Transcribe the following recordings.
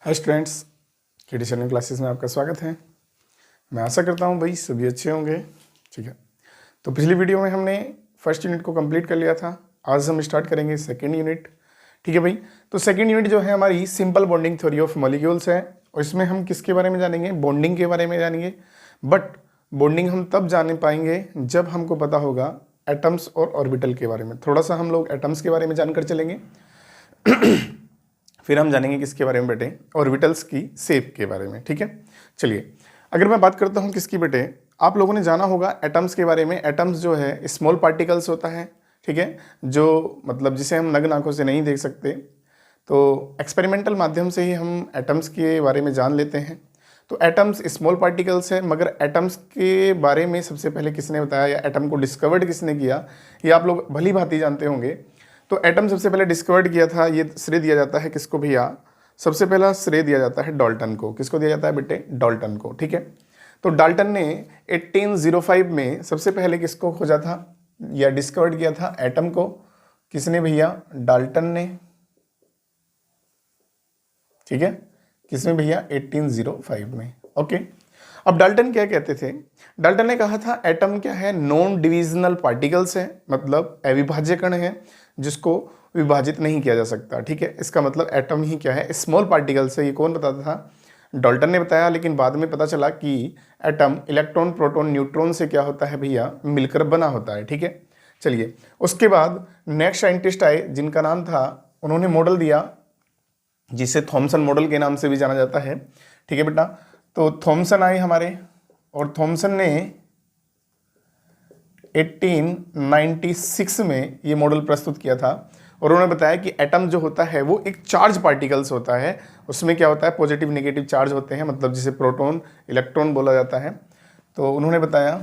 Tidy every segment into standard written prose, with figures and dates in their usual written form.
Hi students, केटी channel classes में आपका स्वागत है। मैं आशा करता हूँ भाई सभी अच्छे होंगे। ठीक है, तो पिछली वीडियो में हमने फर्स्ट यूनिट को कंप्लीट कर लिया था। आज हम स्टार्ट करेंगे सेकेंड यूनिट। ठीक है भाई, तो सेकेंड यूनिट जो है हमारी simple bonding theory of molecules है और इसमें हम किसके बारे में जानेंगे? बॉन्डिंग के बारे में जानेंगे। बट बॉन्डिंग हम तब जान पाएंगे जब हमको पता होगा एटम्स और ऑर्बिटल के बारे में। थोड़ा सा हम लोग एटम्स के बारे में जानकर चलेंगे फिर हम जानेंगे किसके बारे में बेटे? ऑर्बिटल्स की शेप के बारे में। ठीक है, चलिए अगर मैं बात करता हूँ किसकी बेटे, आप लोगों ने जाना होगा एटम्स के बारे में। एटम्स जो है स्मॉल पार्टिकल्स होता है, ठीक है, जो मतलब जिसे हम नग्न आंखों से नहीं देख सकते। तो एक्सपेरिमेंटल माध्यम से ही हम एटम्स के बारे में जान लेते हैं। तो एटम्स स्मॉल पार्टिकल्स है, मगर एटम्स के बारे में सबसे पहले किसने बताया या एटम को डिस्कवर्ड किसने किया, ये आप लोग भली भांति जानते होंगे। तो एटम सबसे पहले डिस्कवर्ड किया था, ये श्रेय दिया जाता है किसको भैया? सबसे पहला श्रेय दिया जाता है डाल्टन को। किसको दिया जाता है बेटे? डाल्टन को। ठीक है, तो डाल्टन ने 1805 में सबसे पहले किसको खोजा था या डिस्कवर्ड किया था? एटम को। किसने भैया? डाल्टन ने। ठीक है, किसमें भैया? 1805 में। ओके, अब डाल्टन क्या कहते थे? डाल्टन ने कहा था एटम क्या है? नॉन डिविजनल पार्टिकल्स है, मतलब अविभाज्य कण है जिसको विभाजित नहीं किया जा सकता। ठीक है, इसका मतलब एटम ही क्या है? स्मॉल पार्टिकल्स है। ये कौन बताता था? डाल्टन ने बताया, लेकिन बाद में पता चला कि एटम इलेक्ट्रॉन प्रोटॉन न्यूट्रॉन से क्या होता है भैया? मिलकर बना होता है। ठीक है, चलिए उसके बाद नेक्स्ट साइंटिस्ट आए जिनका नाम था, उन्होंने मॉडल दिया जिसे थॉमसन मॉडल के नाम से भी जाना जाता है। ठीक है बेटा, तो थॉमसन आए हमारे और थॉमसन ने 1896 में ये मॉडल प्रस्तुत किया था और उन्होंने बताया कि एटम जो होता है वो एक चार्ज पार्टिकल्स होता है। उसमें क्या होता है? पॉजिटिव नेगेटिव चार्ज होते हैं, मतलब जिसे प्रोटॉन इलेक्ट्रॉन बोला जाता है। तो उन्होंने बताया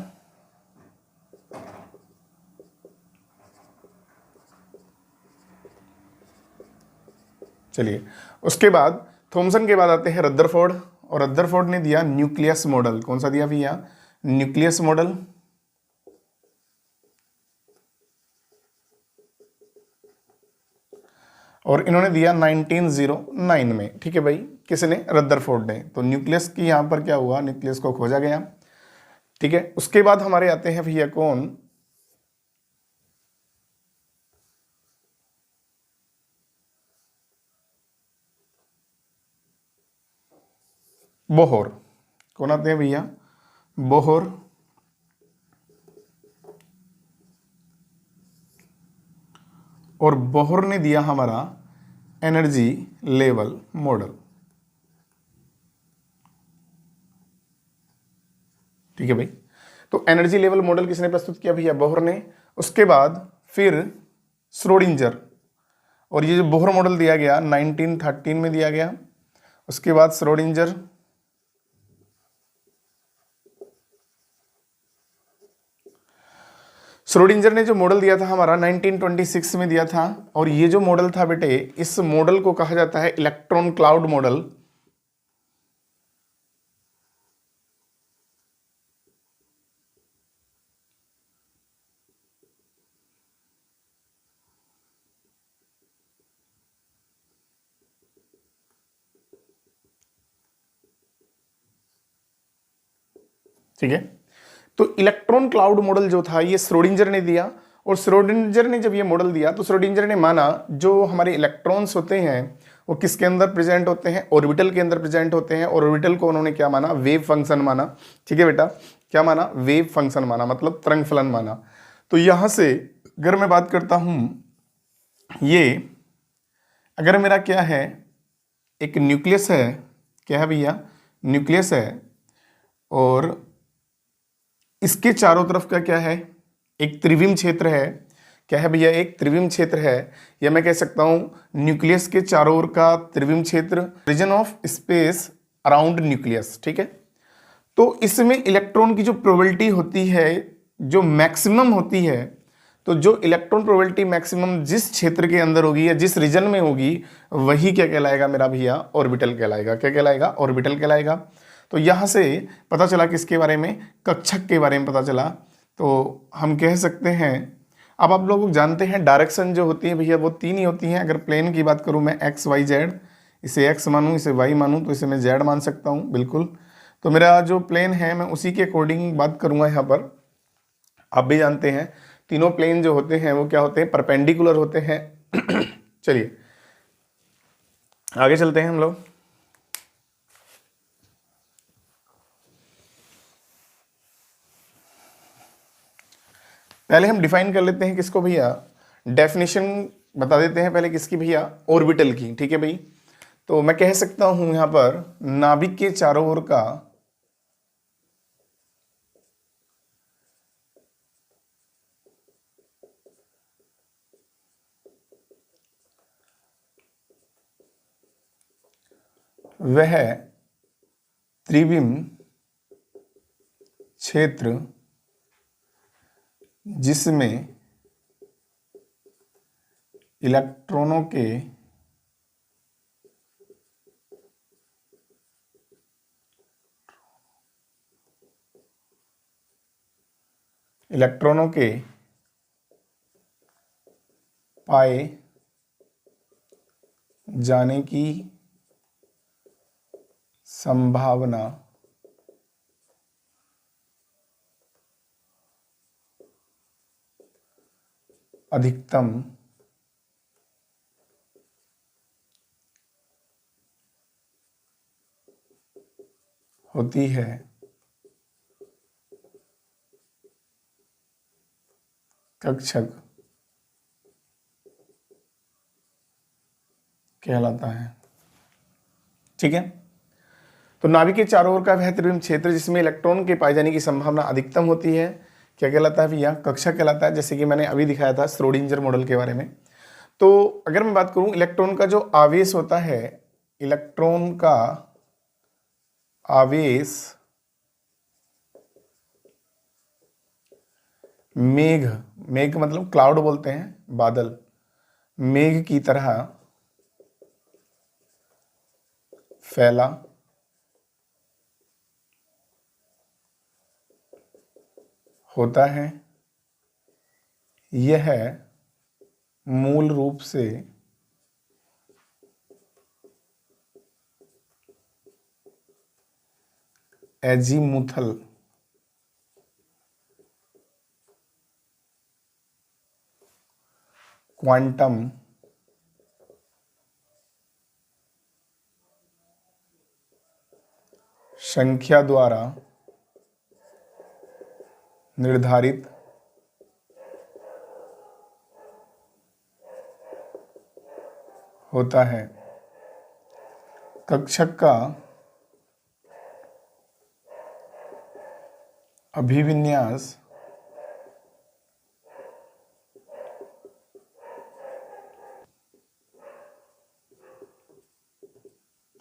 चलिए उसके बाद थॉमसन के बाद आते हैं रदरफोर्ड, और रदरफोर्ड ने दिया न्यूक्लियस मॉडल। कौन सा दिया भैया? Nucleus model. और इन्होंने दिया 1909 में। ठीक है भाई, किसने? रदरफोर्ड ने। तो न्यूक्लियस की यहाँ पर क्या हुआ? न्यूक्लियस को खोजा गया। ठीक है, उसके बाद हमारे आते हैं भैया कौन? बोहर। कौन आते हैं भैया? बोहर। और बोहर ने दिया हमारा एनर्जी लेवल मॉडल। ठीक है भाई, तो एनर्जी लेवल मॉडल किसने प्रस्तुत किया भैया? बोहर ने। उसके बाद फिर श्रोडिंजर, और ये जो बोहर मॉडल दिया गया 1913 में दिया गया। उसके बाद श्रोडिंजर, श्रोडिंजर ने जो मॉडल दिया था हमारा 1926 में दिया था, और ये जो मॉडल था बेटे, इस मॉडल को कहा जाता है इलेक्ट्रॉन क्लाउड मॉडल। ठीक है, तो इलेक्ट्रॉन क्लाउड मॉडल जो था ये श्रोडिंजर ने दिया। और श्रोडिंजर ने जब ये मॉडल दिया तो श्रोडिंजर ने माना जो हमारे इलेक्ट्रॉन्स होते हैं वो किसके अंदर प्रेजेंट होते हैं? ऑर्बिटल के अंदर प्रेजेंट होते हैं। और ऑर्बिटल को उन्होंने क्या माना? वेव फंक्शन माना। ठीक है बेटा, क्या माना? वेव फंक्शन माना, मतलब तरंग फलन माना। तो यहां से अगर मैं बात करता हूं, ये अगर मेरा क्या है? एक न्यूक्लियस है। क्या है भैया? न्यूक्लियस है, और इसके चारों तरफ का क्या है? एक त्रिविम क्षेत्र है। क्या है भैया? एक त्रिविम क्षेत्र है, या मैं कह सकता हूं न्यूक्लियस के चारों ओर का त्रिविम क्षेत्र, region of space around nucleus. ठीक है, तो इसमें इलेक्ट्रॉन की जो प्रोबेबिलिटी होती है, जो मैक्सिमम होती है, तो जो इलेक्ट्रॉन प्रोबेबिलिटी मैक्सिमम जिस क्षेत्र के अंदर होगी या जिस रीजन में होगी, वही क्या कहलाएगा मेरा भैया? ऑर्बिटल कहलाएगा। क्या कहलाएगा? ऑर्बिटल कहलाएगा। तो यहाँ से पता चला किसके बारे में? कक्षक के बारे में पता चला। तो हम कह सकते हैं, अब आप लोग जानते हैं डायरेक्शन जो होती है भैया वो तीन ही होती हैं। अगर प्लेन की बात करूँ मैं, एक्स वाई जेड, इसे x मानूँ, इसे y मानूँ, तो इसे मैं z मान सकता हूँ, बिल्कुल। तो मेरा जो प्लेन है मैं उसी के अकॉर्डिंग बात करूँगा यहाँ पर। आप भी जानते हैं तीनों प्लेन जो होते हैं वो क्या होते हैं, परपेंडिकुलर होते हैं। चलिए आगे चलते हैं हम लोग। पहले हम डिफाइन कर लेते हैं किसको भैया, डेफिनेशन बता देते हैं पहले किसकी भैया, ऑर्बिटल की, ठीक है भाई। तो मैं कह सकता हूं यहां पर नाभिक के चारों ओर का वह त्रिविम क्षेत्र जिसमें इलेक्ट्रॉनों के पाए जाने की संभावना अधिकतम होती है कक्षक कहलाता है, ठीक है। तो नाभिक के चारों ओर का वह त्रिविम क्षेत्र जिसमें इलेक्ट्रॉन के पाए जाने की संभावना अधिकतम होती है, क्या कहलाता है भैया, कक्षक कहलाता है। जैसे कि मैंने अभी दिखाया था श्रोडिंगर मॉडल के बारे में। तो अगर मैं बात करूं इलेक्ट्रॉन का जो आवेश होता है, इलेक्ट्रॉन का आवेश मेघ, मेघ मतलब क्लाउड बोलते हैं, बादल, मेघ की तरह फैला होता है। यह मूल रूप से एजीमुथल क्वांटम संख्या द्वारा निर्धारित होता है। कक्षक का अभिविन्यास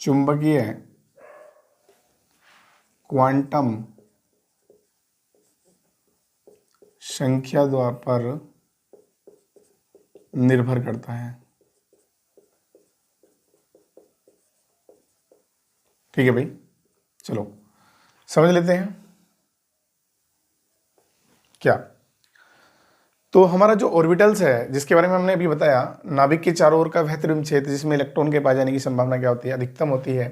चुंबकीय क्वांटम संख्या द्वारा पर निर्भर करता है, ठीक है भाई। चलो समझ लेते हैं क्या। तो हमारा जो ऑर्बिटल्स है जिसके बारे में हमने अभी बताया, नाभिक के चारों ओर का वह त्रिविम क्षेत्र जिसमें इलेक्ट्रॉन के पाए जाने की संभावना क्या होती है, अधिकतम होती है,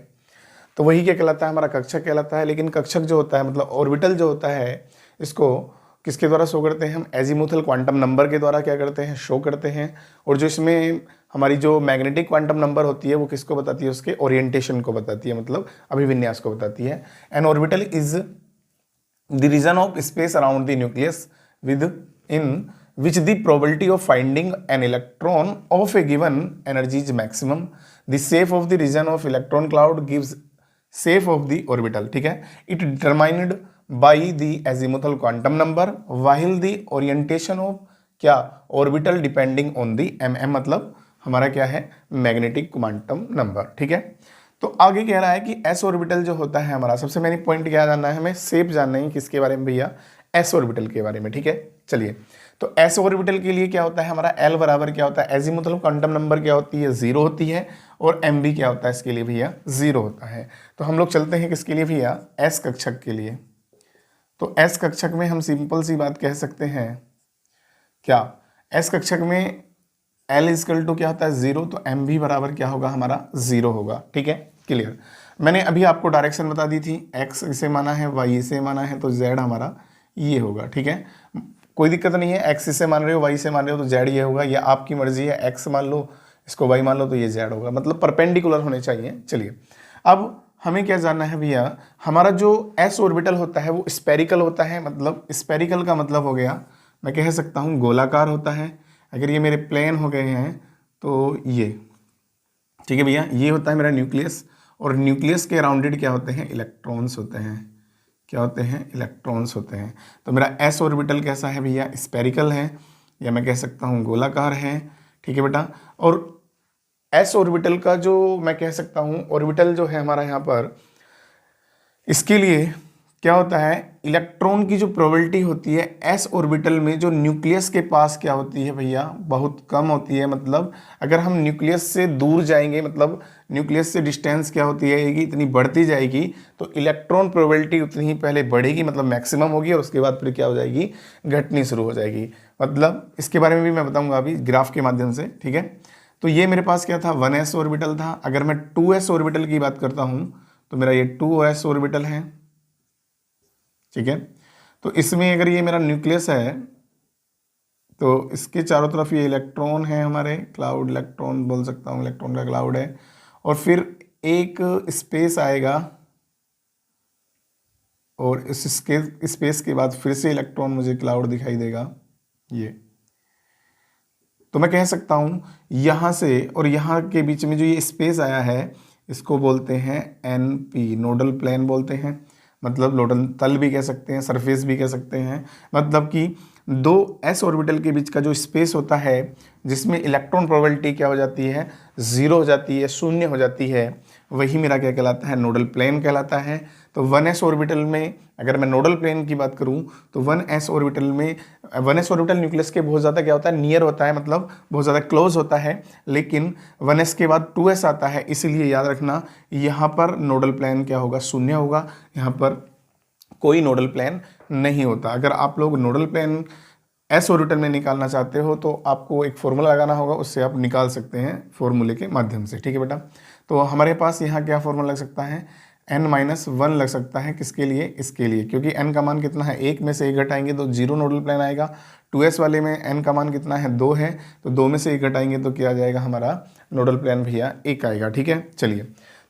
तो वही क्या कहलाता है, हमारा कक्षक कहलाता है। लेकिन कक्षक जो होता है मतलब ऑर्बिटल जो होता है, इसको किसके द्वारा शो करते हैं हम, एजीमुथल क्वांटम नंबर के द्वारा क्या करते हैं, शो करते हैं। और जो इसमें हमारी जो मैग्नेटिक क्वांटम नंबर होती है वो किसको बताती है, उसके ओरिएंटेशन को बताती है, मतलब अभिविन्यास को बताती है। An orbital is the region of space around the nucleus within which the probability of finding an electron of a given energy is maximum. The shape of the region of electron cloud gives shape of the orbital, ठीक है। It determined by the azimuthal quantum number while the orientation of क्या orbital depending on the mm, मतलब हमारा क्या है, magnetic quantum number, ठीक है। तो आगे कह रहा है कि एस ऑर्बिटल जो होता है हमारा, सबसे मेन पॉइंट क्या जानना है हमें, शेप जानना है किसके बारे में भैया, एस ऑर्बिटल के बारे में, ठीक है। चलिए तो एस ऑर्बिटल के लिए क्या होता है हमारा, एल बराबर क्या होता है, एजीमुथल क्वांटम नंबर क्या होती है, 0 होती है, और एम भी क्या होता है इसके लिए भैया, 0 होता है। तो हम लोग चलते हैं किसके लिए भैया, एस कक्षक के लिए। तो एस कक्षक में हम सिंपल सी बात कह सकते हैं क्या, एस कक्षक में L इजकल टू क्या होता है 0, तो m भी बराबर क्या होगा हमारा 0 होगा। ठीक है, क्लियर। मैंने अभी आपको डायरेक्शन बता दी थी, x इसे माना है, y इसे माना है, तो z हमारा ये होगा। ठीक है, कोई दिक्कत नहीं है, x इसे मान रहे हो, y इसे मान रहे हो तो z ये होगा, या आपकी मर्जी है, x मान लो, इसको y मान लो तो ये z होगा, मतलब परपेंडिकुलर होने चाहिए। चलिए, अब हमें क्या जानना है भैया, हमारा जो s ऑर्बिटल होता है वो स्पेरिकल होता है, मतलब स्पेरिकल का मतलब हो गया, मैं कह सकता हूँ गोलाकार होता है। अगर ये मेरे प्लेन हो गए हैं तो ये, ठीक है भैया, ये होता है मेरा न्यूक्लियस, और न्यूक्लियस के अराउंडेड क्या होते हैं, इलेक्ट्रॉन्स होते हैं। क्या होते हैं, इलेक्ट्रॉन्स होते हैं। तो मेरा एस ऑर्बिटल कैसा है भैया, स्पेरिकल है, या मैं कह सकता हूँ गोलाकार है। ठीक है बेटा, और एस ऑर्बिटल का जो मैं कह सकता हूँ ऑर्बिटल जो है हमारा यहाँ पर, इसके लिए क्या होता है, इलेक्ट्रॉन की जो प्रोबेबिलिटी होती है एस ऑर्बिटल में जो न्यूक्लियस के पास क्या होती है भैया, बहुत कम होती है। मतलब अगर हम न्यूक्लियस से दूर जाएंगे, मतलब न्यूक्लियस से डिस्टेंस क्या होती है इतनी बढ़ती जाएगी, तो इलेक्ट्रॉन प्रोबेबिलिटी उतनी ही पहले बढ़ेगी, मतलब मैक्सिमम होगी, और उसके बाद फिर क्या हो जाएगी, घटनी शुरू हो जाएगी। मतलब इसके बारे में भी मैं बताऊंगा अभी ग्राफ के माध्यम से। ठीक है, तो ये मेरे पास क्या था, 1s ऑर्बिटल था। अगर मैं 2s ऑर्बिटल की बात करता हूँ तो मेरा ये 2s ऑर्बिटल है। ठीक है, तो इसमें अगर ये मेरा न्यूक्लियस है तो इसके चारों तरफ ये इलेक्ट्रॉन है हमारे, क्लाउड इलेक्ट्रॉन बोल सकता हूँ, इलेक्ट्रॉन का क्लाउड है। और फिर एक स्पेस आएगा, और इस स्पेस के बाद फिर से इलेक्ट्रॉन मुझे क्लाउड दिखाई देगा ये। तो मैं कह सकता हूँ यहाँ से और यहाँ के बीच में जो ये स्पेस आया है इसको बोलते हैं NP, नोडल प्लेन बोलते हैं, मतलब नोडल तल भी कह सकते हैं, सरफेस भी कह सकते हैं। मतलब कि दो s ऑर्बिटल के बीच का जो स्पेस होता है जिसमें इलेक्ट्रॉन प्रोबेबिलिटी क्या हो जाती है, 0 हो जाती है, शून्य हो जाती है, वही मेरा क्या कहलाता है, नोडल प्लेन कहलाता है। तो 1s ऑर्बिटल में अगर मैं नोडल प्लेन की बात करूं तो 1s ऑर्बिटल में 1s ऑर्बिटल न्यूक्लियस के बहुत ज़्यादा क्या होता है, नियर होता है, मतलब बहुत ज़्यादा क्लोज होता है। लेकिन 1s के बाद 2s आता है, इसीलिए याद रखना यहाँ पर नोडल प्लेन क्या होगा, शून्य होगा, यहाँ पर कोई नोडल प्लेन नहीं होता। अगर आप लोग नोडल प्लेन एस ऑर्बिटल में निकालना चाहते हो तो आपको एक फॉर्मूला लगाना होगा, उससे आप निकाल सकते हैं फॉर्मूले के माध्यम से। ठीक है बेटा, तो हमारे पास यहाँ क्या फॉर्मूला लग सकता है, n-1 लग सकता है, किसके लिए, इसके लिए, क्योंकि n का मान कितना है, 1 में से 1 घटाएंगे तो 0 नोडल प्लेन आएगा। 2s वाले में n का मान कितना है, 2 है, तो 2 में से 1 घटाएंगे तो क्या आ जाएगा हमारा नोडल प्लेन भैया 1 आएगा। ठीक है, चलिए,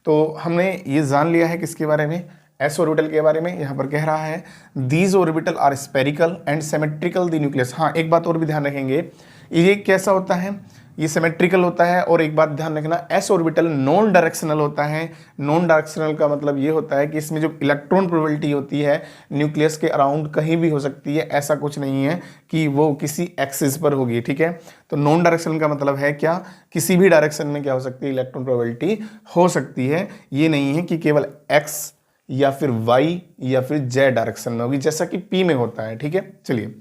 तो हमने ये जान लिया है किसके बारे में, एस ऑर्बिटल के बारे में। यहाँ पर कह रहा है these orbital are spherical and symmetrical the nucleus. हाँ, एक बात और भी ध्यान रखेंगे, ये कैसा होता है, ये सिमेट्रिकल होता है। और एक बात ध्यान रखना, एस ऑर्बिटल नॉन डायरेक्शनल होता है। नॉन डायरेक्शनल का मतलब ये होता है कि इसमें जो इलेक्ट्रॉन प्रोबेबिलिटी होती है न्यूक्लियस के अराउंड कहीं भी हो सकती है, ऐसा कुछ नहीं है कि वो किसी एक्सिस पर होगी। ठीक है, तो नॉन डायरेक्शनल का मतलब है क्या, किसी भी डायरेक्शन में क्या हो सकती है, इलेक्ट्रॉन प्रोबेबिलिटी हो सकती है। ये नहीं है कि केवल एक्स या फिर y या फिर z डायरेक्शन में होगी, जैसा कि p में होता है। ठीक है, चलिए,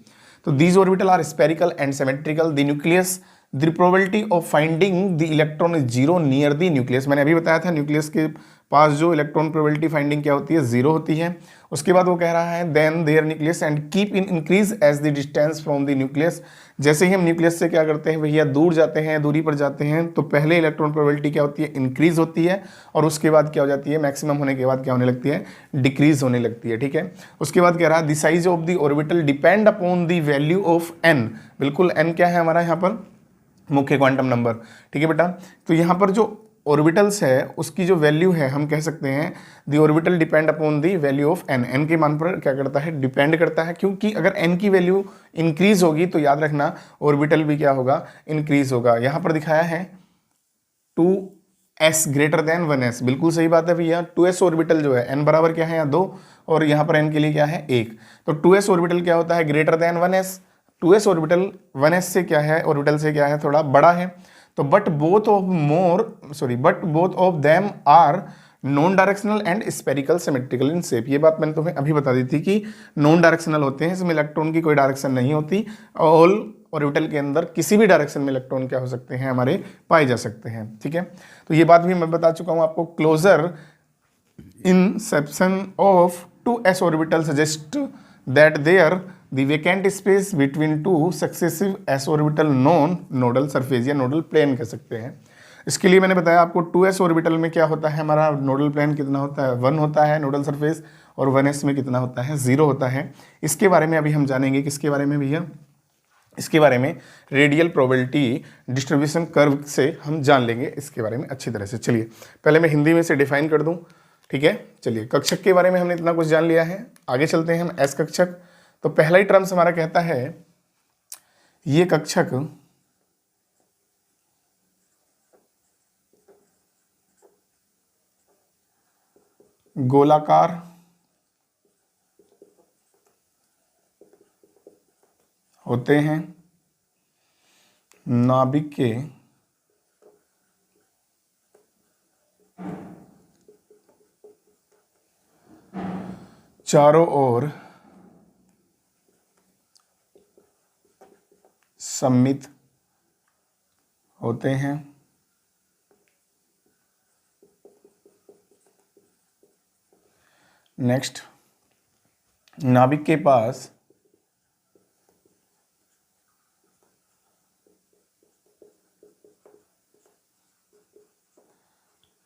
तो these orbital are spherical and symmetrical the nucleus the probability of finding the electron is 0 near the nucleus. मैंने अभी बताया था न्यूक्लियस के पास जो इलेक्ट्रॉन प्रोबेबिलिटी फाइंडिंग क्या होती है, 0 होती है। उसके बाद वो कह रहा है then there nucleus and keep in increase as the distance from the nucleus. जैसे ही हम न्यूक्लियस से क्या करते हैं भैया, दूर जाते हैं, दूरी पर जाते हैं, तो पहले इलेक्ट्रॉन प्रोबेबिलिटी क्या होती है, इंक्रीज होती है, और उसके बाद क्या हो जाती है, मैक्सिमम होने के बाद क्या होने लगती है, डिक्रीज होने लगती है। ठीक है, उसके बाद कह रहा है the size of the orbital depend upon the value of n। बिल्कुल, n क्या है हमारा यहाँ पर, मुख्य क्वांटम नंबर। ठीक है बेटा, तो यहाँ पर जो ऑर्बिटल्स है उसकी जो वैल्यू है हम कह सकते हैं the orbital depend upon the value of n। n के मान पर क्या करता है, डिपेंड करता है, क्योंकि अगर n की वैल्यू इंक्रीज होगी तो याद रखना ऑर्बिटल भी क्या होगा, इंक्रीज होगा। यहाँ पर दिखाया है 2s ग्रेटर देन 1s, बिल्कुल सही बात है भैया। 2s ऑर्बिटल जो है n बराबर क्या है यहाँ 2, और यहाँ पर n के लिए क्या है 1, तो 2s ऑर्बिटल क्या होता है, greater than 1s। 2s orbital 1s से क्या है, ऑर्बिटल से क्या है, थोड़ा बड़ा है। तो but both of them are non directional and spherical symmetrical in shape. ये बात मैंने तुम्हें अभी बता दी थी कि नॉन डायरेक्शनल होते हैं, इसमें इलेक्ट्रॉन की कोई डायरेक्शन नहीं होती। ऑल ऑर्बिटल के अंदर किसी भी डायरेक्शन में इलेक्ट्रॉन क्या हो सकते हैं, हमारे पाए जा सकते हैं। ठीक है, तो ये बात भी मैं बता चुका हूँ आपको। Closer inception of 2s orbital suggest that there the vacant space between two successive s orbital non nodal surface या नोडल प्लेन कह सकते हैं। इसके लिए मैंने बताया आपको 2s ऑर्बिटल में क्या होता है, हमारा नोडल प्लेन कितना होता है, 1 होता है नोडल सरफेस, और 1s में कितना होता है, 0 होता है। इसके बारे में अभी हम जानेंगे, किसके बारे में भैया, इसके बारे में रेडियल प्रोबेबिलिटी डिस्ट्रीब्यूशन कर्व से हम जान लेंगे इसके बारे में अच्छी तरह से। चलिए पहले मैं हिंदी में से डिफाइन कर दूं, ठीक है। चलिए कक्षक के बारे में हमने इतना कुछ जान लिया है, आगे चलते हैं हम एस कक्षक। तो पहला ही टर्म्स हमारा कहता है ये कक्षक गोलाकार होते हैं, नाभिक के चारों ओर सम्मित होते हैं। नेक्स्ट, नाभिक के पास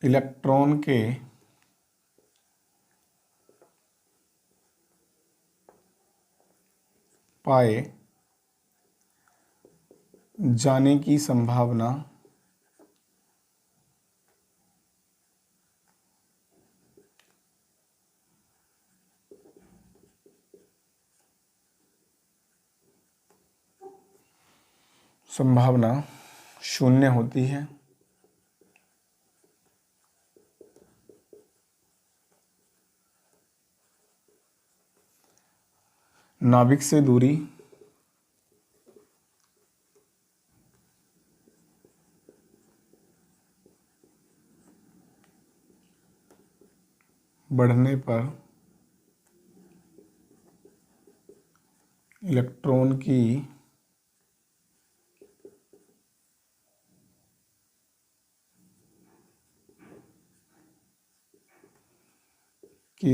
इलेक्ट्रॉन के पाए जाने की संभावना शून्य होती है। नाभिक से दूरी बढ़ने पर इलेक्ट्रॉन की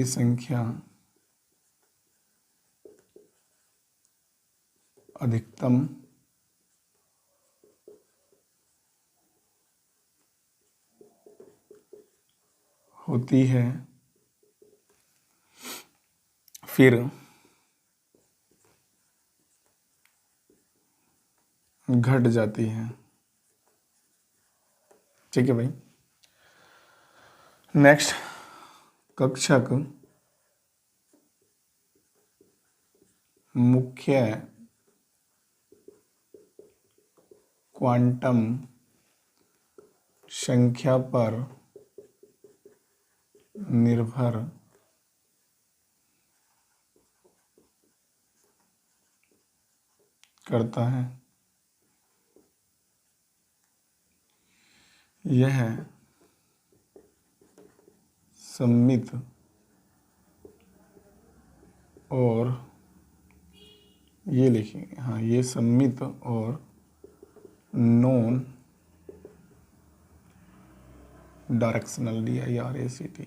संख्या अधिकतम होती है, फिर घट जाती है। ठीक है भाई। नेक्स्ट, कक्षक मुख्य क्वांटम संख्या पर निर्भर करता है। यह सम्मित और ये लिखेंगे, हाँ, ये सम्मित और नॉन डायरेक्शनल DIRACT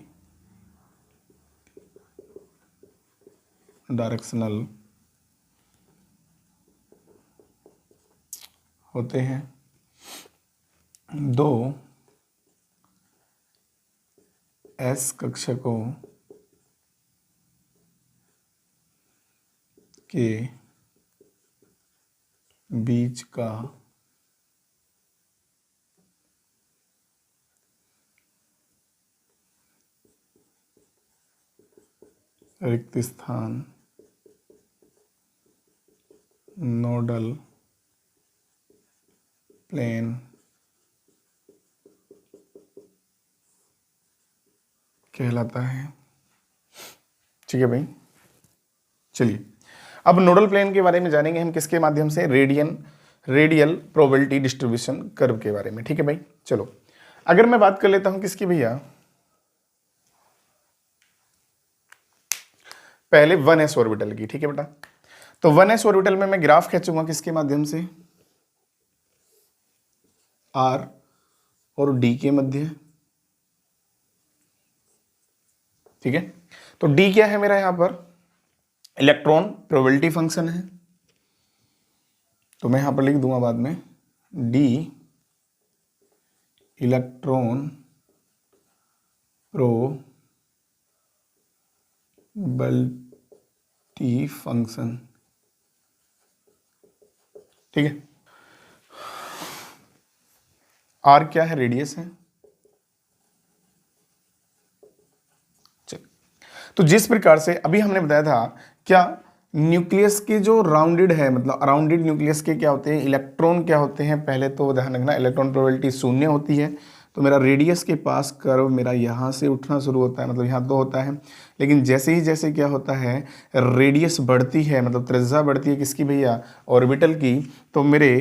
डायरेक्शनल होते हैं। दो एस कक्षकों के बीच का रिक्त स्थान नोडल प्लेन कहलाता है। ठीक है भाई। चलिए अब नोडल प्लेन के बारे में जानेंगे हम, किसके माध्यम से, रेडियल प्रोबेबिलिटी डिस्ट्रीब्यूशन कर्व के बारे में। ठीक है भाई। चलो अगर मैं बात कर लेता हूं किसकी भैया, पहले 1s ऑर्बिटल की। ठीक है बेटा। तो 1s ऑर्बिटल में मैं ग्राफ खींचूंगा किसके माध्यम से, R और D के मध्य। ठीक है। तो D क्या है मेरा यहां पर, इलेक्ट्रॉन प्रोबेबिलिटी फंक्शन है, तो मैं यहां पर लिख दूंगा बाद में डी इलेक्ट्रॉन प्रोबेबिलिटी फंक्शन। ठीक है, आर क्या है, रेडियस है। चलिए, तो जिस प्रकार से अभी हमने बताया था, क्या न्यूक्लियस के जो राउंडेड है, मतलब अराउंडेड न्यूक्लियस के क्या होते हैं, इलेक्ट्रॉन क्या होते हैं, पहले तो ध्यान रखना इलेक्ट्रॉन प्रोबेबिलिटी शून्य होती है, तो मेरा रेडियस के पास कर्व मेरा यहाँ से उठना शुरू होता है, मतलब यहाँ तो होता है, लेकिन जैसे ही जैसे क्या होता है रेडियस बढ़ती है, मतलब त्रिज्या बढ़ती है किसकी भैया, ऑर्बिटल की, तो मेरे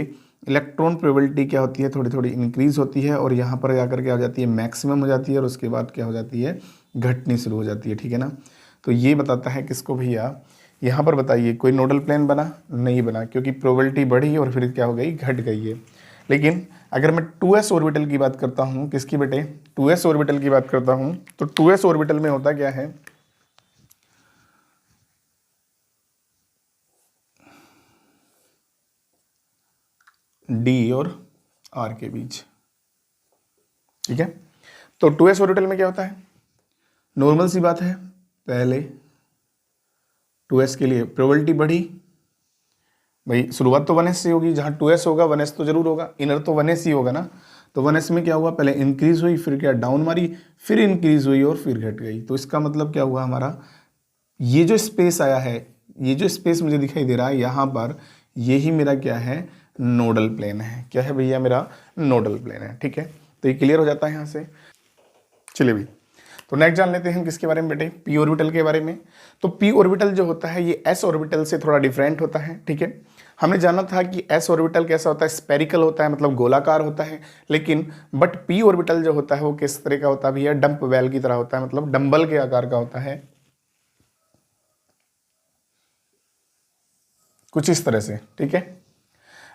इलेक्ट्रॉन प्रोबेबिलिटी क्या होती है, थोड़ी थोड़ी इंक्रीज होती है और यहाँ पर जाकर क्या हो जाती है, मैक्सिमम हो जाती है और उसके बाद क्या हो जाती है, घटनी शुरू हो जाती है। ठीक है ना, तो ये बताता है किसको भैया, यहाँ पर बताइए कोई नोडल प्लेन बना, नहीं बना, क्योंकि प्रोबेबिलिटी बढ़ी और फिर क्या हो गई, घट गई है। लेकिन अगर मैं 2s ऑर्बिटल की बात करता हूँ, किसकी बेटे, 2s ऑर्बिटल की बात करता हूँ, तो 2s ऑर्बिटल में होता क्या है, डी और आर के बीच। ठीक है, तो 2s ऑर्बिटल में क्या होता है, नॉर्मल सी बात है, पहले 2s के लिए प्रोबेबिलिटी बढ़ी, भाई शुरुआत तो 1s से होगी, जहाँ 2s होगा 1s तो जरूर होगा, इनर तो 1s ही होगा ना, तो 1s में क्या हुआ, पहले इंक्रीज हुई, फिर क्या डाउन मारी, फिर इंक्रीज हुई और फिर घट गई। तो इसका मतलब क्या हुआ, हमारा ये जो स्पेस आया है, ये जो स्पेस मुझे दिखाई दे रहा है यहाँ पर, यही मेरा क्या है, नोडल प्लेन है। क्या है भैया, मेरा नोडल प्लेन है। ठीक है, तो ये क्लियर हो जाता है यहाँ से। चलिए भाई, तो नेक्स्ट जान लेते हैं हम किसके बारे में बेटे, पी ऑर्बिटल के बारे में। तो पी ऑर्बिटल जो होता है ये एस ऑर्बिटल से थोड़ा डिफरेंट होता है। ठीक है, हमने जाना था कि एस ऑर्बिटल कैसा होता है, स्पेरिकल होता है, मतलब गोलाकार होता है, लेकिन बट पी ऑर्बिटल जो होता है वो किस तरह का होता है भैया, डंप वेल की तरह होता है, मतलब डंबल के आकार का होता है, कुछ इस तरह से। ठीक है,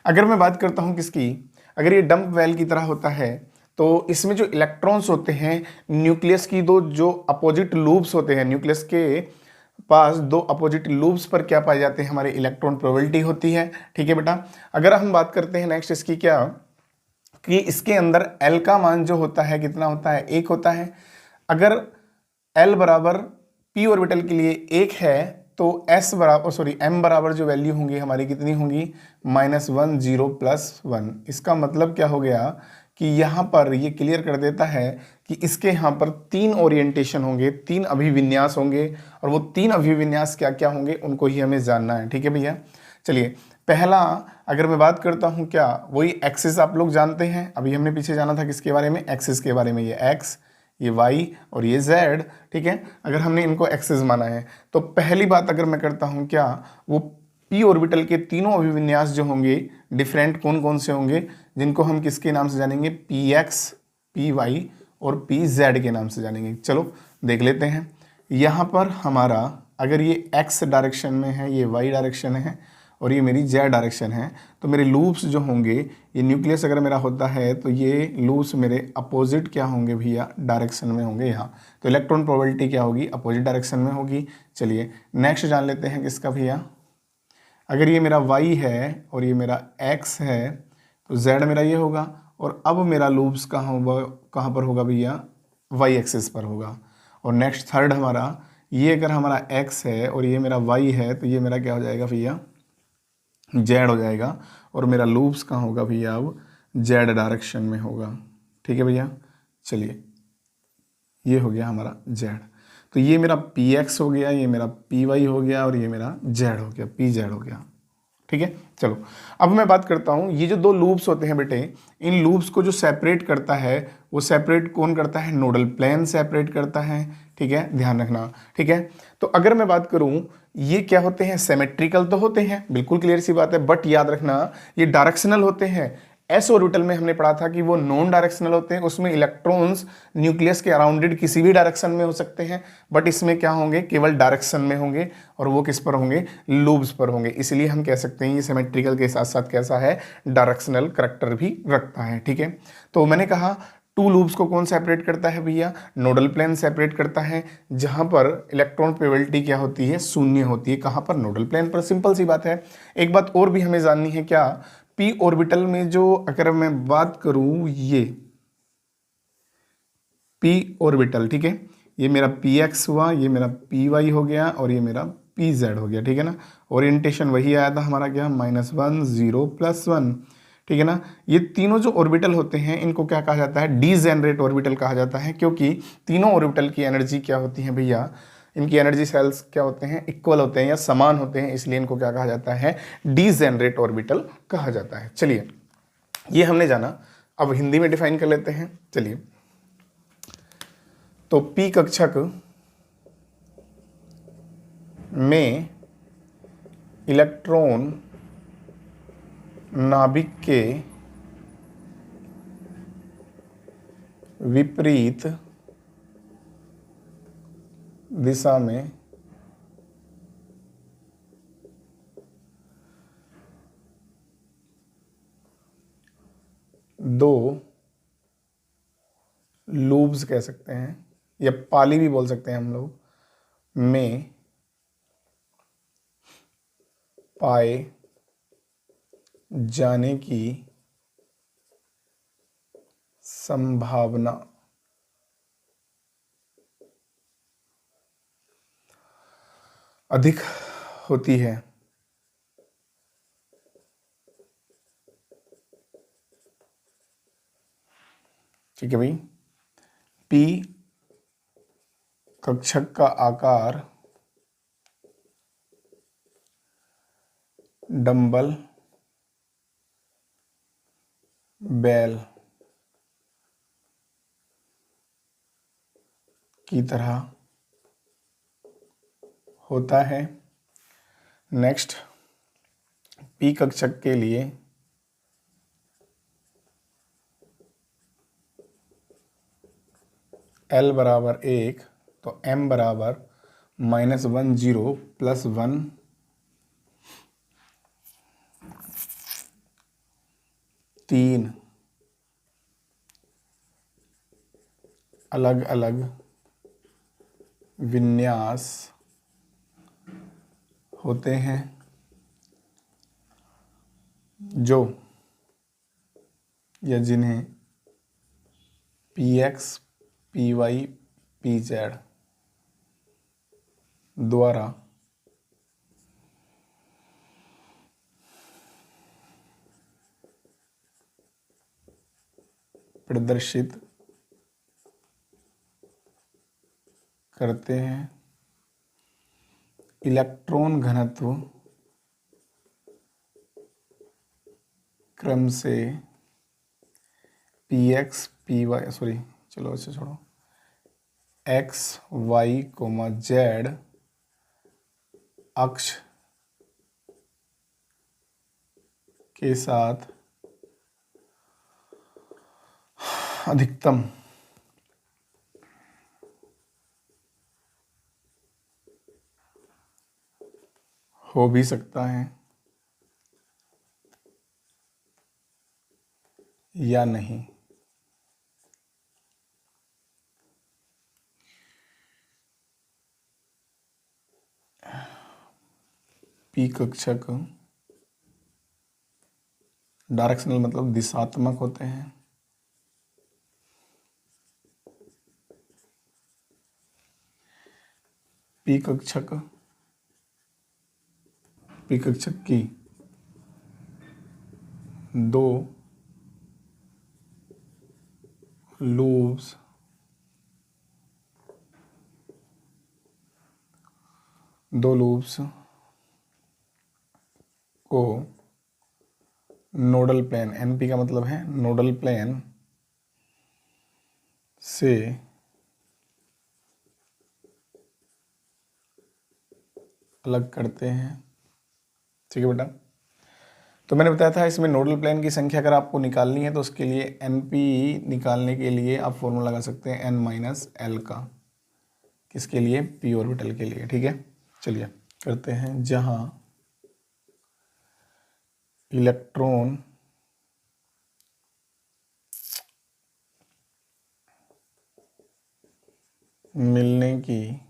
अगर मैं बात करता हूं किसकी, अगर ये डंप वेल की तरह होता है, तो इसमें जो इलेक्ट्रॉन्स होते हैं, न्यूक्लियस की दो जो अपोजिट लूप्स होते हैं, न्यूक्लियस के पास दो अपोजिट लूप्स पर क्या पाए जाते हैं, हमारे इलेक्ट्रॉन प्रोबेबिलिटी होती है। ठीक है बेटा, अगर हम बात करते हैं नेक्स्ट इसकी, क्या कि इसके अंदर एल का मान जो होता है कितना होता है, 1 होता है। अगर एल बराबर पी ऑर्बिटल के लिए 1 है, तो एस बराबर एम बराबर जो वैल्यू होंगी हमारी कितनी होंगी, -1 0 +1। इसका मतलब क्या हो गया कि यहाँ पर ये क्लियर कर देता है कि इसके यहाँ पर 3 ओरिएंटेशन होंगे, 3 अभिविन्यास होंगे, और वो 3 अभिविन्यास क्या क्या होंगे उनको ही हमें जानना है। ठीक है भैया, चलिए पहला अगर मैं बात करता हूँ, क्या वही एक्सिस आप लोग जानते हैं, अभी हमने पीछे जाना था किसके बारे में, एक्सिस के बारे में, ये एक्स, ये y और ये z। ठीक है, अगर हमने इनको एक्सिस माना है, तो पहली बात अगर मैं करता हूं, क्या वो p ऑर्बिटल के तीनों अभिविन्यास जो होंगे डिफरेंट कौन कौन से होंगे, जिनको हम किसके नाम से जानेंगे, px, py और pz के नाम से जानेंगे। चलो देख लेते हैं। यहाँ पर हमारा अगर ये x डायरेक्शन में है, ये y डायरेक्शन है और ये मेरी z डायरेक्शन है, तो मेरे लूप्स जो होंगे, ये न्यूक्लियस अगर मेरा होता है तो ये लूप्स मेरे अपोजिट क्या होंगे भैया, डायरेक्शन में होंगे यहाँ। तो इलेक्ट्रॉन प्रोबेबिलिटी क्या होगी, अपोजिट डायरेक्शन में होगी। चलिए नेक्स्ट जान लेते हैं किसका भैया, अगर ये मेरा y है और ये मेरा x है, तो z मेरा ये होगा, और अब मेरा लूप्स कहाँ पर होगा भैया, y एक्सिस पर होगा। और नेक्स्ट थर्ड हमारा, ये अगर हमारा x है और ये मेरा y है, तो ये मेरा क्या हो जाएगा भैया, जेड हो जाएगा, और मेरा लूप्स कहाँ होगा भैया, अब जेड डायरेक्शन में होगा। ठीक है भैया, चलिए ये हो गया हमारा जेड, तो ये मेरा पी एक्स हो गया, ये मेरा पी वाई हो गया, और ये मेरा जेड हो गया, पी जेड हो गया। ठीक है, चलो अब मैं बात करता हूँ, ये जो 2 लूप्स होते हैं बेटे, इन लूप्स को जो सेपरेट करता है, वो सेपरेट कौन करता है, नोडल प्लेन सेपरेट करता है। ठीक है, ध्यान रखना। ठीक है, तो अगर मैं बात करूं, ये क्या होते हैं, सिमेट्रिकल तो होते हैं, बिल्कुल क्लियर सी बात है, बट याद रखना ये डायरेक्शनल होते हैं। एस ऑर्बिटल में हमने पढ़ा था कि वो नॉन डायरेक्शनल होते हैं, उसमें इलेक्ट्रॉन्स न्यूक्लियस के अराउंडेड किसी भी डायरेक्शन में हो सकते हैं, बट इसमें क्या होंगे, केवल डायरेक्शन में होंगे, और वो किस पर होंगे, लूप्स पर होंगे। इसलिए हम कह सकते हैं ये सिमेट्रिकल के साथ साथ कैसा है, डायरेक्शनल करैक्टर भी रखता है। ठीक है, तो मैंने कहा टू लूप्स को कौन सेपरेट करता है भैया? नोडल प्लेन सेपरेट करता है, जहां पर इलेक्ट्रॉन प्रोबेबिलिटी क्या होती है? शून्य होती है। कहां पर? नोडल प्लेन पर। सिंपल सी बात है। एक बात और भी हमें जाननी है, क्या? पी ऑर्बिटल में जो, अगर मैं बात करूं, ये पी ऑर्बिटल, ठीक है, ये मेरा पी एक्स हुआ, ये मेरा पी वाई हो गया, और ये मेरा पी जेड हो गया, ठीक है ना। ओरिएंटेशन वही आया था हमारा, क्या? -1 0 +1, ठीक है ना। ये तीनों जो ऑर्बिटल होते हैं इनको क्या कहा जाता है? डीजेनरेट ऑर्बिटल कहा जाता है, क्योंकि तीनों ऑर्बिटल की एनर्जी क्या होती है भैया? इनकी एनर्जी सेल्स क्या होते हैं? इक्वल होते हैं या समान होते हैं, इसलिए इनको क्या कहा जाता है? डीजेनरेट ऑर्बिटल कहा जाता है। चलिए, ये हमने जाना। अब हिंदी में डिफाइन कर लेते हैं। चलिए, तो पी कक्षक में इलेक्ट्रॉन नाभिक के विपरीत दिशा में दो लूब्स कह सकते हैं, या पाली भी बोल सकते हैं हम लोग, में पाए जाने की संभावना अधिक होती है। ठीक है भाई। पी कक्षक का आकार डंबल बैल की तरह होता है। नेक्स्ट, पी कक्षक के लिए L बराबर 1, तो M बराबर -1 0 +1 3 अलग अलग विन्यास होते हैं, जो या जिन्हें px, py, pz द्वारा प्रदर्शित करते हैं। इलेक्ट्रॉन घनत्व क्रम से px, py, सॉरी चलो अच्छा छोड़ो, x, y, z अक्ष के साथ अधिकतम हो भी सकता है या नहीं। पी कक्षक डायरेक्शनल मतलब दिशात्मक होते हैं। पी कक्षक की दो लूब्स को नोडल प्लेन, एनपी का मतलब है नोडल प्लेन से अलग करते हैं। ठीक है बेटा। तो मैंने बताया था इसमें नोडल प्लेन की संख्या अगर आपको निकालनी है तो उसके लिए एनपी निकालने के लिए आप फॉर्मूला लगा सकते हैं n-l का। किसके लिए? पी ऑर्बिटल के लिए। ठीक है, चलिए करते हैं। जहां इलेक्ट्रॉन मिलने की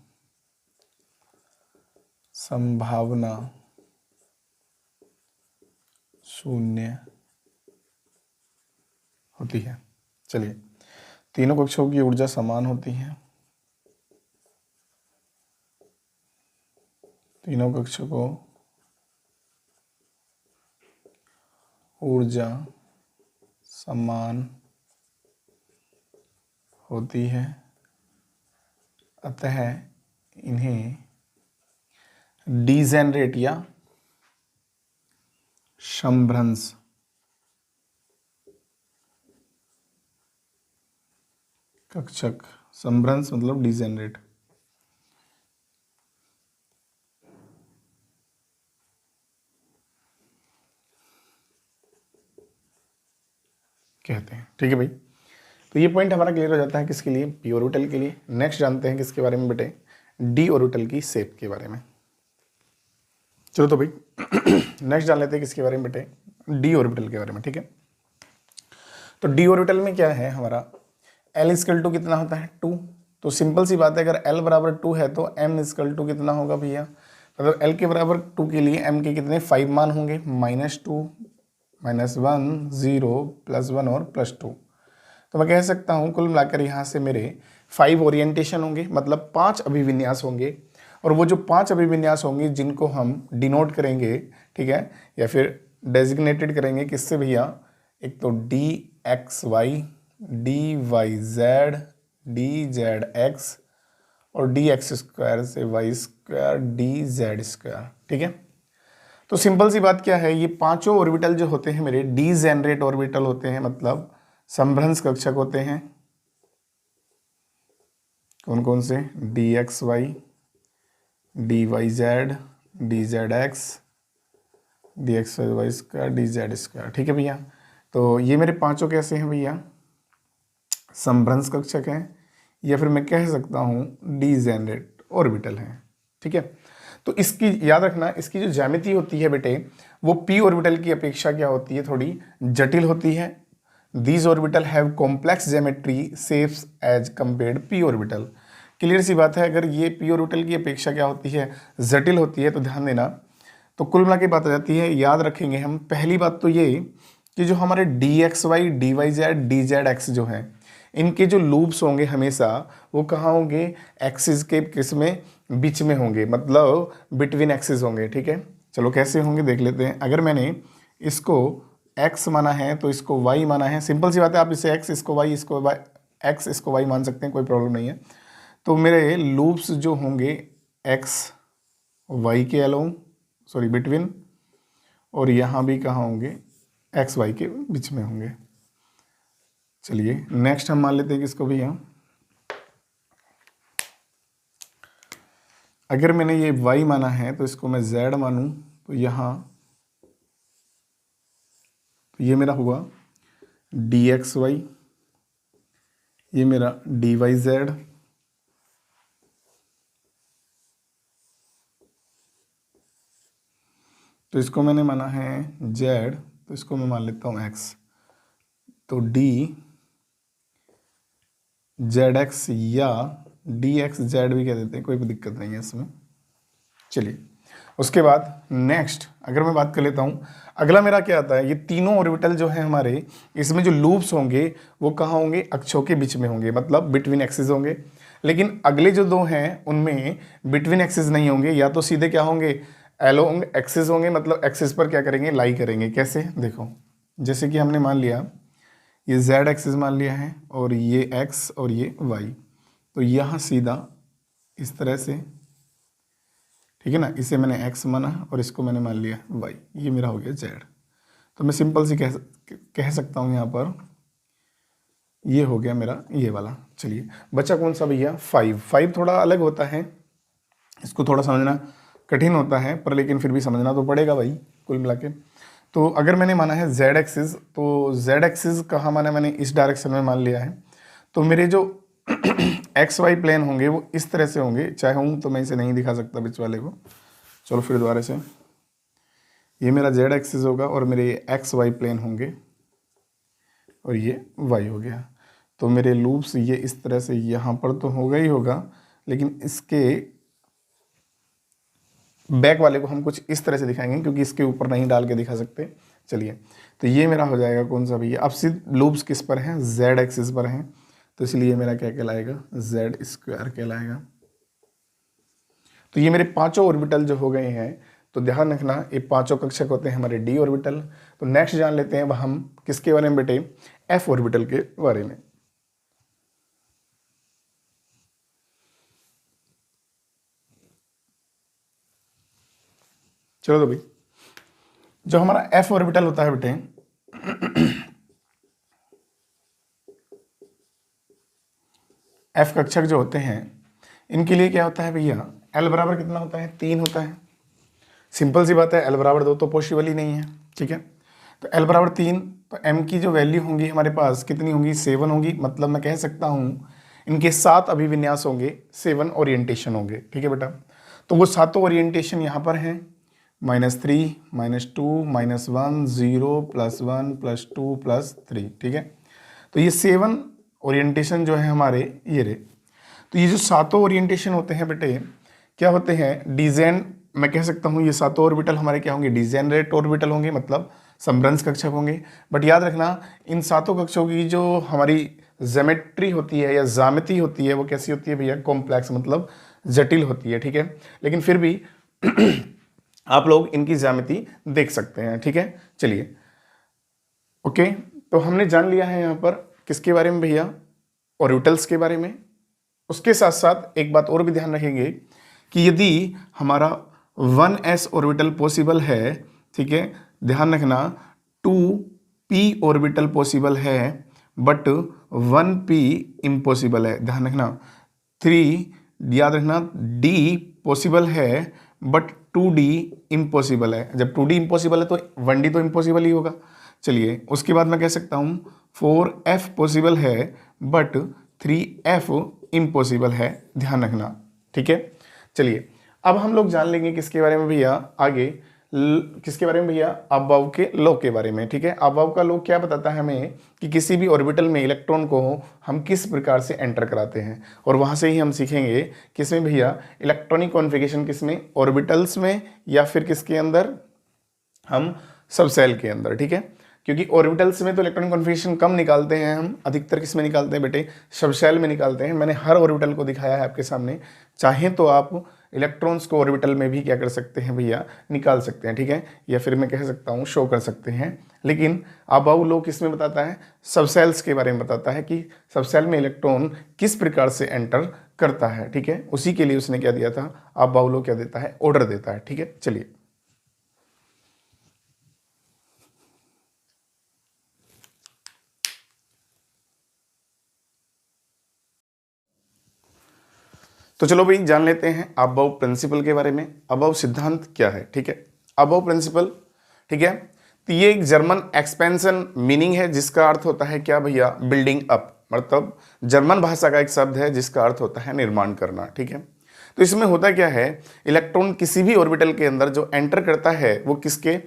संभावना 0 होती है। चलिए, तीनों कक्षों की ऊर्जा समान होती है, तीनों कक्षों को ऊर्जा समान होती है, अतः इन्हें डीजेनरेट या समभ्रंश कक्षक, समभ्रंश मतलब डीजेनरेट, कहते हैं। ठीक है भाई, तो ये पॉइंट हमारा क्लियर हो जाता है किसके लिए, पी ऑर्बिटल के लिए। नेक्स्ट जानते हैं किसके बारे में बेटे, डी ऑर्बिटल की शेप के बारे में। चलो तो भाई नेक्स्ट जान लेते हैं किसके बारे में बेटे, डी ऑर्बिटल के बारे में। ठीक है, तो डी ऑर्बिटल में क्या है हमारा, एल इक्वल टू कितना होता है 2। तो सिंपल सी बात है, अगर एल बराबर 2 है तो एम इक्वल टू कितना होगा भैया, मतलब एल के बराबर 2 के लिए एम के कितने 5 मान होंगे, -2 -1 0 +1 और +2। तो मैं कह सकता हूँ कुल मिलाकर यहाँ से मेरे 5 ओरिएंटेशन होंगे, मतलब 5 अभिविन्यास होंगे। और वो जो 5 अभिविन्यास होंगे जिनको हम डिनोट करेंगे, ठीक है, या फिर डेजिग्नेटेड करेंगे किससे भैया, एक तो DXY, DYZ, DZX और DX² से Y² DZ²। ठीक है, तो सिंपल सी बात क्या है, ये पांचों ऑर्बिटल जो होते हैं मेरे डीजेनरेट ऑर्बिटल होते हैं, मतलब समभ्रंश कक्षक होते हैं। कौन कौन से, DXY, DYZ, DZX, DXY² DZ²। ठीक है भैया, तो ये मेरे पांचों कैसे हैं भैया, समभ्रंश कक्षक हैं, या फिर मैं कह सकता हूँ डीजेनरेट ऑर्बिटल हैं। ठीक है, तो इसकी याद रखना, इसकी जो ज्यामिति होती है बेटे वो पी ऑर्बिटल की अपेक्षा क्या होती है, थोड़ी जटिल होती है। These orbital have complex geometry shapes as compared p orbital. Clear सी बात है, अगर ये पी ऑर्बिटल की अपेक्षा क्या होती है, जटिल होती है, तो ध्यान देना। तो कुल मिला के बात आ जाती है, याद रखेंगे हम। पहली बात तो ये कि जो हमारे DXY, DYZ, DZX जो हैं, इनके जो लूप्स होंगे हमेशा वो कहाँ होंगे, एक्सिस के किस में, बीच में होंगे, मतलब बिटवीन एक्सिस होंगे। ठीक है, चलो कैसे होंगे देख लेते हैं। अगर मैंने इसको x माना है तो इसको y माना है, सिंपल सी बात है, आप इसे x इसको y, इसको y, x इसको y मान सकते हैं, कोई प्रॉब्लम नहीं है। तो मेरे लूप्स जो होंगे x y के अलोंग, सॉरी बिटवीन, और यहाँ भी कहाँ होंगे, एक्स वाई के बीच में होंगे। चलिए नेक्स्ट हम मान लेते हैं किसको भैया, अगर मैंने ये y माना है तो इसको मैं z मानूं, तो यहाँ तो ये मेरा हुआ DXY, ये मेरा DYZ, तो इसको मैंने माना है Z, तो इसको मैं मान लेता हूँ x, तो DZX या DXZ भी कह देते हैं, कोई भी दिक्कत नहीं है इसमें। चलिए उसके बाद नेक्स्ट अगर मैं बात कर लेता हूँ, अगला मेरा क्या आता है, ये तीनों ऑर्बिटल जो है हमारे, इसमें जो लूप्स होंगे वो कहाँ होंगे, अक्षों के बीच में होंगे, मतलब बिटवीन एक्सिस होंगे। लेकिन अगले जो दो हैं उनमें बिटवीन एक्सिस नहीं होंगे, या तो सीधे क्या होंगे, अलोंग एक्सिस होंगे, मतलब एक्सिस पर क्या करेंगे, लाई करेंगे। कैसे, देखो जैसे कि हमने मान लिया ये z एक्सिस मान लिया है, और ये x और ये y, तो यहाँ सीधा इस तरह से, ठीक है ना, इसे मैंने x माना और इसको मैंने मान लिया y, ये मेरा हो गया z। तो मैं सिंपल सी कह सकता हूँ यहाँ पर ये हो गया मेरा ये वाला। चलिए बचा कौन सा भैया, 5 थोड़ा अलग होता है, इसको थोड़ा समझना कठिन होता है, पर लेकिन फिर भी समझना तो पड़ेगा भाई कुल मिला के। तो अगर मैंने माना है z एक्सिस, तो z एक्सिस कहाँ माना, मैंने इस डायरेक्शन में मान लिया है। तो मेरे जो एक्स वाई प्लेन होंगे वो इस तरह से होंगे, चाहे हूँ तो मैं इसे नहीं दिखा सकता बीच वाले को। चलो फिर दोबारा से, ये मेरा z एक्सिस होगा और मेरे ये एक्स वाई प्लेन होंगे और ये y हो गया। तो मेरे लूप्स ये इस तरह से यहाँ पर तो होगा ही होगा, लेकिन इसके बैक वाले को हम कुछ इस तरह से दिखाएंगे क्योंकि इसके ऊपर नहीं डाल के दिखा सकते। चलिए, तो ये मेरा हो जाएगा कौन सा भैया, अब सिर्फ लूप्स किस पर हैं, जेड एक्सिस पर हैं, तो इसलिए मेरा क्या कहलाएगा, जेड स्क्वायर कहलाएगा। तो ये मेरे पांचों ऑर्बिटल जो हो गए हैं, तो ध्यान रखना ये पांचों कक्षक होते हैं हमारे डी ऑर्बिटल। तो नेक्स्ट जान लेते हैं वह हम किसके बारे में बेटे, एफ ऑर्बिटल के बारे में। चलो तो भाई, जो हमारा एफ ऑर्बिटल होता है बेटे, एफ कक्षक जो होते हैं इनके लिए क्या होता है भैया, एल बराबर कितना होता है, 3 होता है। सिंपल सी बात है, एल बराबर 2 तो पॉसिबल ही नहीं है, ठीक है। तो एल बराबर 3, तो एम की जो वैल्यू होंगी हमारे पास कितनी होंगी, 7 होंगी। मतलब मैं कह सकता हूँ इनके 7 अभिविन्यास होंगे, 7 ओरिएंटेशन होंगे, ठीक है बेटा। तो वो सातों ओरिएंटेशन यहाँ पर हैं, -3, -2, -1, 0, +1, +2, +3, ठीक है। तो ये 7 ओरिएंटेशन जो है हमारे ये रहे। तो ये जो सातों ओरिएंटेशन होते हैं बेटे क्या होते हैं, डिजेन, मैं कह सकता हूँ ये सातों ऑर्बिटल हमारे क्या होंगे, डिजेनरेट ऑर्बिटल होंगे, मतलब समभ्रंश कक्षक होंगे। बट याद रखना इन सातों कक्षकों की जो हमारी ज्योमेट्री होती है या ज्यामिति होती है वो कैसी होती है भैया, कॉम्प्लेक्स, मतलब जटिल होती है, ठीक है। लेकिन फिर भी आप लोग इनकी ज्यामिति देख सकते हैं, ठीक है। चलिए ओके, तो हमने जान लिया है यहाँ पर किसके बारे में भैया, ऑर्बिटल्स के बारे में। उसके साथ साथ एक बात और भी ध्यान रखेंगे कि यदि हमारा 1s ऑर्बिटल पॉसिबल है, ठीक है, ध्यान रखना 2p ऑर्बिटल पॉसिबल है बट 1p इम्पॉसिबल है, ध्यान रखना 3 याद रखना d पॉसिबल है बट 2d इम्पॉसिबल है। जब 2d इम्पॉसिबल है तो 1d तो इम्पॉसिबल ही होगा। चलिए उसके बाद मैं कह सकता हूँ 4f पॉसिबल है बट 3f इम्पॉसिबल है, ध्यान रखना, ठीक है। चलिए अब हम लोग जान लेंगे किसके बारे में भैया, आगे किसके बारे में भैया, अबाव के लॉ के बारे में, ठीक है। अबाव का लॉ क्या बताता है हमें कि किसी भी ऑर्बिटल में इलेक्ट्रॉन को हम किस प्रकार से एंटर कराते हैं, और वहां से ही हम सीखेंगे किसमें भैया, इलेक्ट्रॉनिक कॉन्फ़िगरेशन किसमें, ऑर्बिटल्स में, या फिर किसके अंदर, हम सबसेल के अंदर, ठीक है। क्योंकि ऑर्बिटल्स में तो इलेक्ट्रॉनिक कॉन्फ़िगरेशन कम निकालते हैं हम, अधिकतर किस में निकालते हैं बेटे, सबसेल में निकालते हैं। मैंने हर ऑर्बिटल को दिखाया है आपके सामने, चाहें तो आप इलेक्ट्रॉन्स को ऑर्बिटल में भी क्या कर सकते हैं भैया, निकाल सकते हैं, ठीक है, या फिर मैं कह सकता हूँ शो कर सकते हैं। लेकिन अबाव लॉ किस में बताता है, सबसेल्स के बारे में बताता है कि सबसेल में इलेक्ट्रॉन किस प्रकार से एंटर करता है, ठीक है। उसी के लिए उसने क्या दिया था, अबाव लॉ क्या देता है, ऑर्डर देता है, ठीक है। चलिए तो चलो भाई जान लेते हैं अबाव प्रिंसिपल के बारे में। अबाव सिद्धांत क्या है, ठीक है, अबाव प्रिंसिपल, ठीक है। तो ये एक जर्मन एक्सपेंशन मीनिंग है जिसका अर्थ होता है क्या भैया, बिल्डिंग अप, मतलब जर्मन भाषा का एक शब्द है जिसका अर्थ होता है निर्माण करना, ठीक है। तो इसमें होता क्या है, इलेक्ट्रॉन किसी भी ऑर्बिटल के अंदर जो एंटर करता है वो किसके,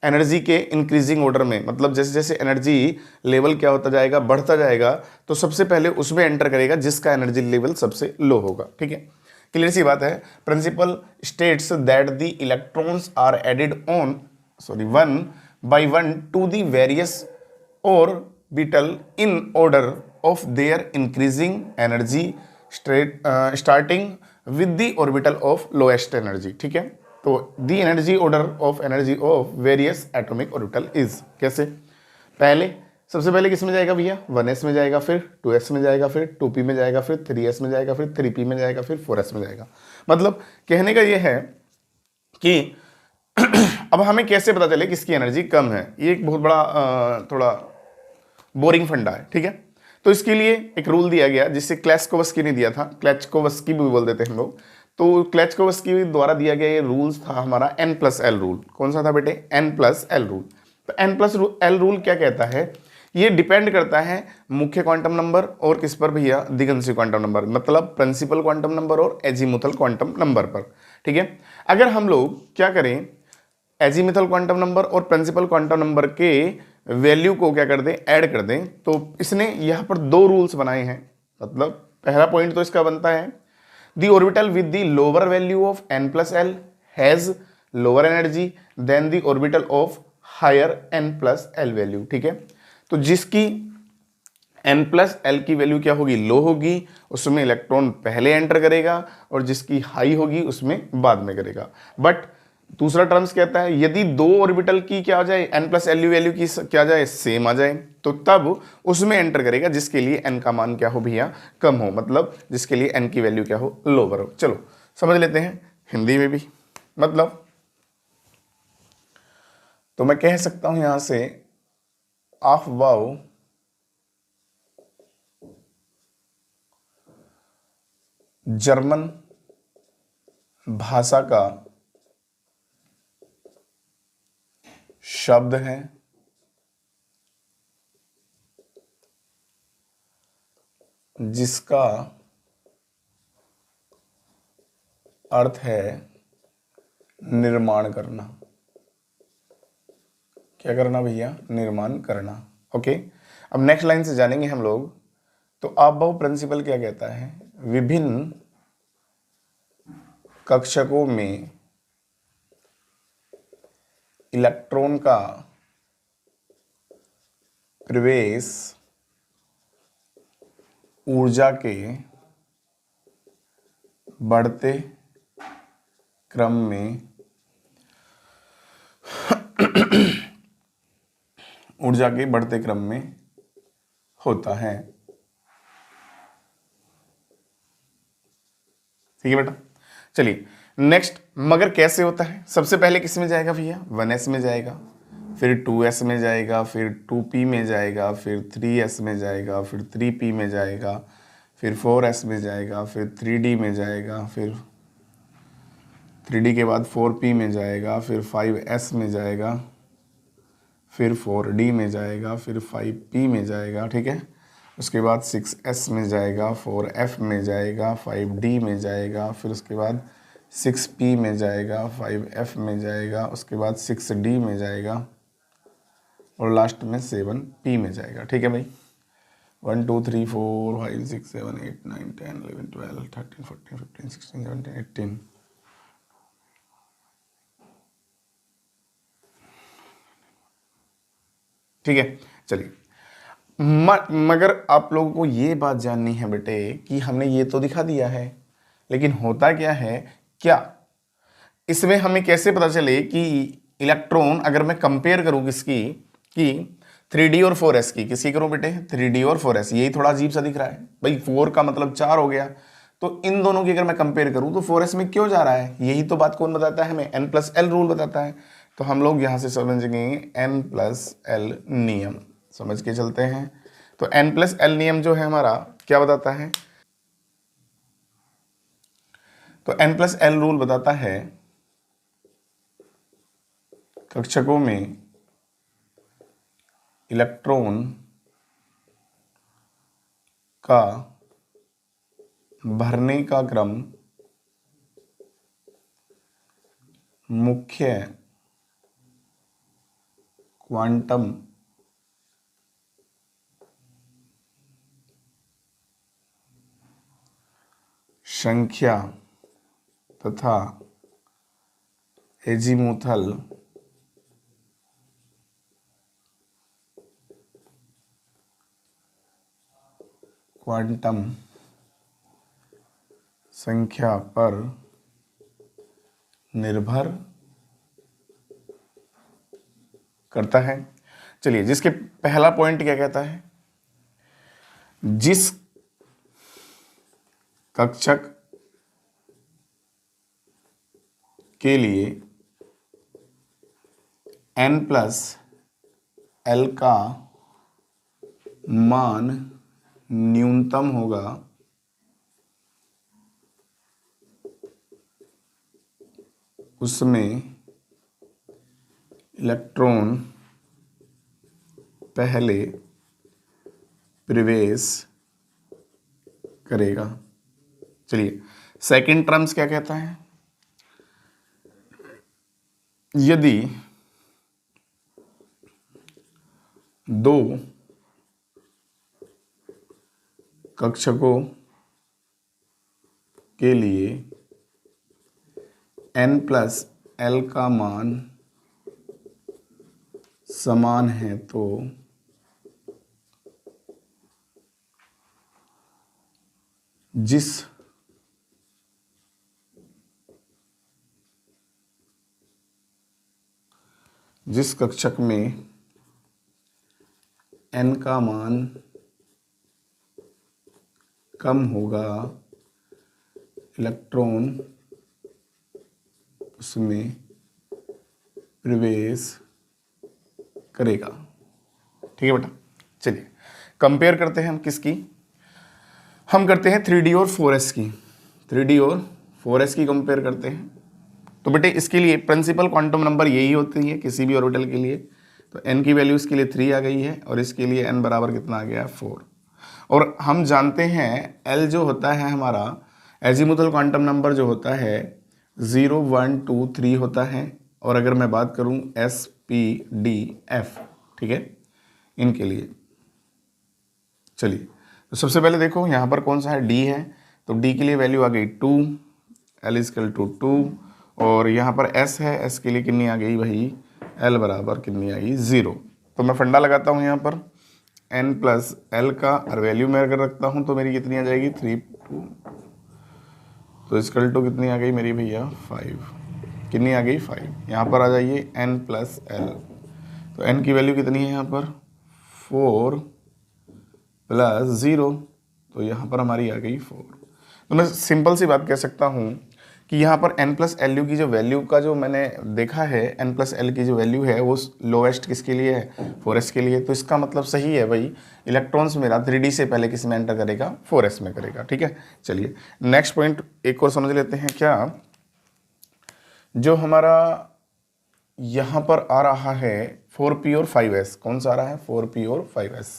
एनर्जी के इंक्रीजिंग ऑर्डर में, मतलब जैसे जैसे एनर्जी लेवल क्या होता जाएगा, बढ़ता जाएगा, तो सबसे पहले उसमें एंटर करेगा जिसका एनर्जी लेवल सबसे लो होगा, ठीक है। क्लियर सी बात है। Principle states that the electrons are added on one by one to the various orbital in order of their increasing energy starting with the orbital of lowest energy, ठीक है। तो the energy order of energy of various atomic orbital is, कैसे, पहले सबसे पहले किस में जाएगा भैया, 1s में जाएगा, फिर 2s में जाएगा, फिर 2p में जाएगा, फिर 3s में जाएगा, फिर 3p में जाएगा, फिर 4s में जाएगा। मतलब कहने का ये है कि अब हमें कैसे पता चले किसकी एनर्जी कम है, ये एक बहुत बड़ा थोड़ा बोरिंग फंडा है, ठीक है। तो इसके लिए एक रूल दिया गया जिससे क्लैचकोवस्की ने दिया था, क्लैचकोवस्की भी बोल देते हैं हम लोग। तो क्लैचकोवस्की द्वारा दिया गया ये रूल्स था हमारा n+l रूल। कौन सा था बेटे, n+l रूल। तो n+l रूल क्या कहता है, ये डिपेंड करता है मुख्य क्वांटम नंबर और किस पर भैया, दिगंशी क्वांटम नंबर, मतलब प्रिंसिपल क्वांटम नंबर और एजीमुथल क्वांटम नंबर पर, ठीक है। अगर हम लोग क्या करें, एजीमुथल क्वांटम नंबर और प्रिंसिपल क्वांटम नंबर के वैल्यू को क्या कर दें, ऐड कर दें। तो इसने यहाँ पर दो रूल्स बनाए हैं। मतलब पहला पॉइंट तो इसका बनता है the orbital with the lower value of n plus L has lower energy than the orbital of higher n plus L value. ठीक है, तो जिसकी n प्लस एल की वैल्यू क्या होगी, लो होगी, उसमें इलेक्ट्रॉन पहले एंटर करेगा, और जिसकी हाई होगी उसमें बाद में करेगा। बट दूसरा टर्म्स कहता है यदि दो ऑर्बिटल की क्या आ जाए, n प्लस एल वैल्यू की क्या आ जाए, सेम आ जाए, तो तब उसमें एंटर करेगा जिसके लिए n का मान क्या हो भैया, कम हो, मतलब जिसके लिए n की वैल्यू क्या हो, लोअर हो। चलो समझ लेते हैं हिंदी में भी। मतलब तो मैं कह सकता हूं यहां से अफवाह जर्मन भाषा का शब्द है जिसका अर्थ है निर्माण करना। क्या करना भैया, निर्माण करना। ओके, अब नेक्स्ट लाइन से जानेंगे हम लोग। तो अफबाउ प्रिंसिपल क्या कहता है, विभिन्न कक्षकों में इलेक्ट्रॉन का प्रवेश ऊर्जा के बढ़ते क्रम में ऊर्जा के बढ़ते क्रम में होता है। ठीक है बेटा, चलिए नेक्स्ट। मगर कैसे होता है, सबसे पहले किस में जाएगा भैया, 1s में जाएगा, फिर 2s में जाएगा, फिर 2p में जाएगा, फिर 3s में जाएगा, फिर 3p में जाएगा, फिर 4s में जाएगा, फिर 3d में जाएगा, फिर 3d के बाद 4p में जाएगा, फिर 5s में जाएगा, फिर 4d में जाएगा, फिर 5p में जाएगा। ठीक है, उसके बाद 6s में जाएगा, 4f में जाएगा, 5d में जाएगा, फिर उसके बाद 6p में जाएगा, 5f में जाएगा, उसके बाद 6d में जाएगा, और लास्ट में 7p में जाएगा। ठीक है भाई, 1 2 3 4 5 6 7 8 9 10 11 12 13 14 15 16 17 18। ठीक है, चलिए। मगर आप लोगों को ये बात जाननी है बेटे कि हमने ये तो दिखा दिया है, लेकिन होता क्या है, क्या इसमें हमें कैसे पता चले कि इलेक्ट्रॉन, अगर मैं कंपेयर करूं किसकी, कि 3d और 4s की, किसकी करूं बेटे, 3d और 4s, यही थोड़ा अजीब सा दिख रहा है भाई, 4 का मतलब 4 हो गया, तो इन दोनों की अगर मैं कंपेयर करूं तो 4s में क्यों जा रहा है, यही तो बात कौन बताता है हमें, n प्लस एल रूल बताता है। तो हम लोग यहां से समझेंगे n प्लस एल नियम, समझ के चलते हैं। तो n प्लस एल नियम जो है हमारा क्या बताता है, तो n प्लस एल रूल बताता है कक्षकों में इलेक्ट्रॉन का भरने का क्रम मुख्य क्वांटम संख्या तथा एजीमुथल क्वांटम संख्या पर निर्भर करता है। चलिए, जिसके पहला पॉइंट क्या कहता है, जिस कक्षक के लिए n प्लस एल का मान न्यूनतम होगा उसमें इलेक्ट्रॉन पहले प्रवेश करेगा। चलिए, सेकंड टर्म्स क्या कहता है, यदि दो कक्षकों के लिए n+l का मान समान है तो जिस कक्षक में n का मान कम होगा इलेक्ट्रॉन उसमें प्रवेश करेगा। ठीक है बेटा, चलिए कंपेयर करते हैं हम किसकी, हम करते हैं 3D और 4s की, 3D और 4s की कंपेयर करते हैं। तो बेटे इसके लिए प्रिंसिपल क्वांटम नंबर यही होती है किसी भी ऑर्बिटल के लिए। तो n की वैल्यू इसके लिए 3 आ गई है और इसके लिए n बराबर कितना आ गया 4। और हम जानते हैं l जो होता है हमारा एजीमुथल क्वांटम नंबर जो होता है 0, 1, 2, 3 होता है। और अगर मैं बात करूं s, p, d, f, ठीक है, इनके लिए चलिए तो सबसे पहले देखो यहाँ पर कौन सा है, d है। तो d के लिए वैल्यू आ गई 2, l इक्वल टू 2। और यहाँ पर s है, s के लिए कितनी आ गई भाई, l बराबर कितनी आ गई 0। तो मैं फंडा लगाता हूँ यहाँ पर n+l का और वैल्यू मैं अगर रखता हूँ तो मेरी कितनी आ जाएगी 3, 2। तो इक्वल टू कितनी आ गई मेरी भैया 5, कितनी आ गई 5। यहाँ पर आ जाइए n+l। तो n की वैल्यू कितनी है यहाँ पर 4 + 0। तो यहाँ पर हमारी आ गई 4। तो मैं सिंपल सी बात कह सकता हूँ कि यहाँ पर n+lu की जो वैल्यू का जो मैंने देखा है, n+l की जो वैल्यू है वो लोवेस्ट किसके लिए है, 4s के लिए। तो इसका मतलब सही है भाई, इलेक्ट्रॉन्स मेरा 3D से पहले किस में एंटर करेगा, 4s में करेगा। ठीक है, चलिए नेक्स्ट पॉइंट एक और समझ लेते हैं। क्या जो हमारा यहाँ पर आ रहा है 4p और 5s, कौन सा आ रहा है 4p और 5s,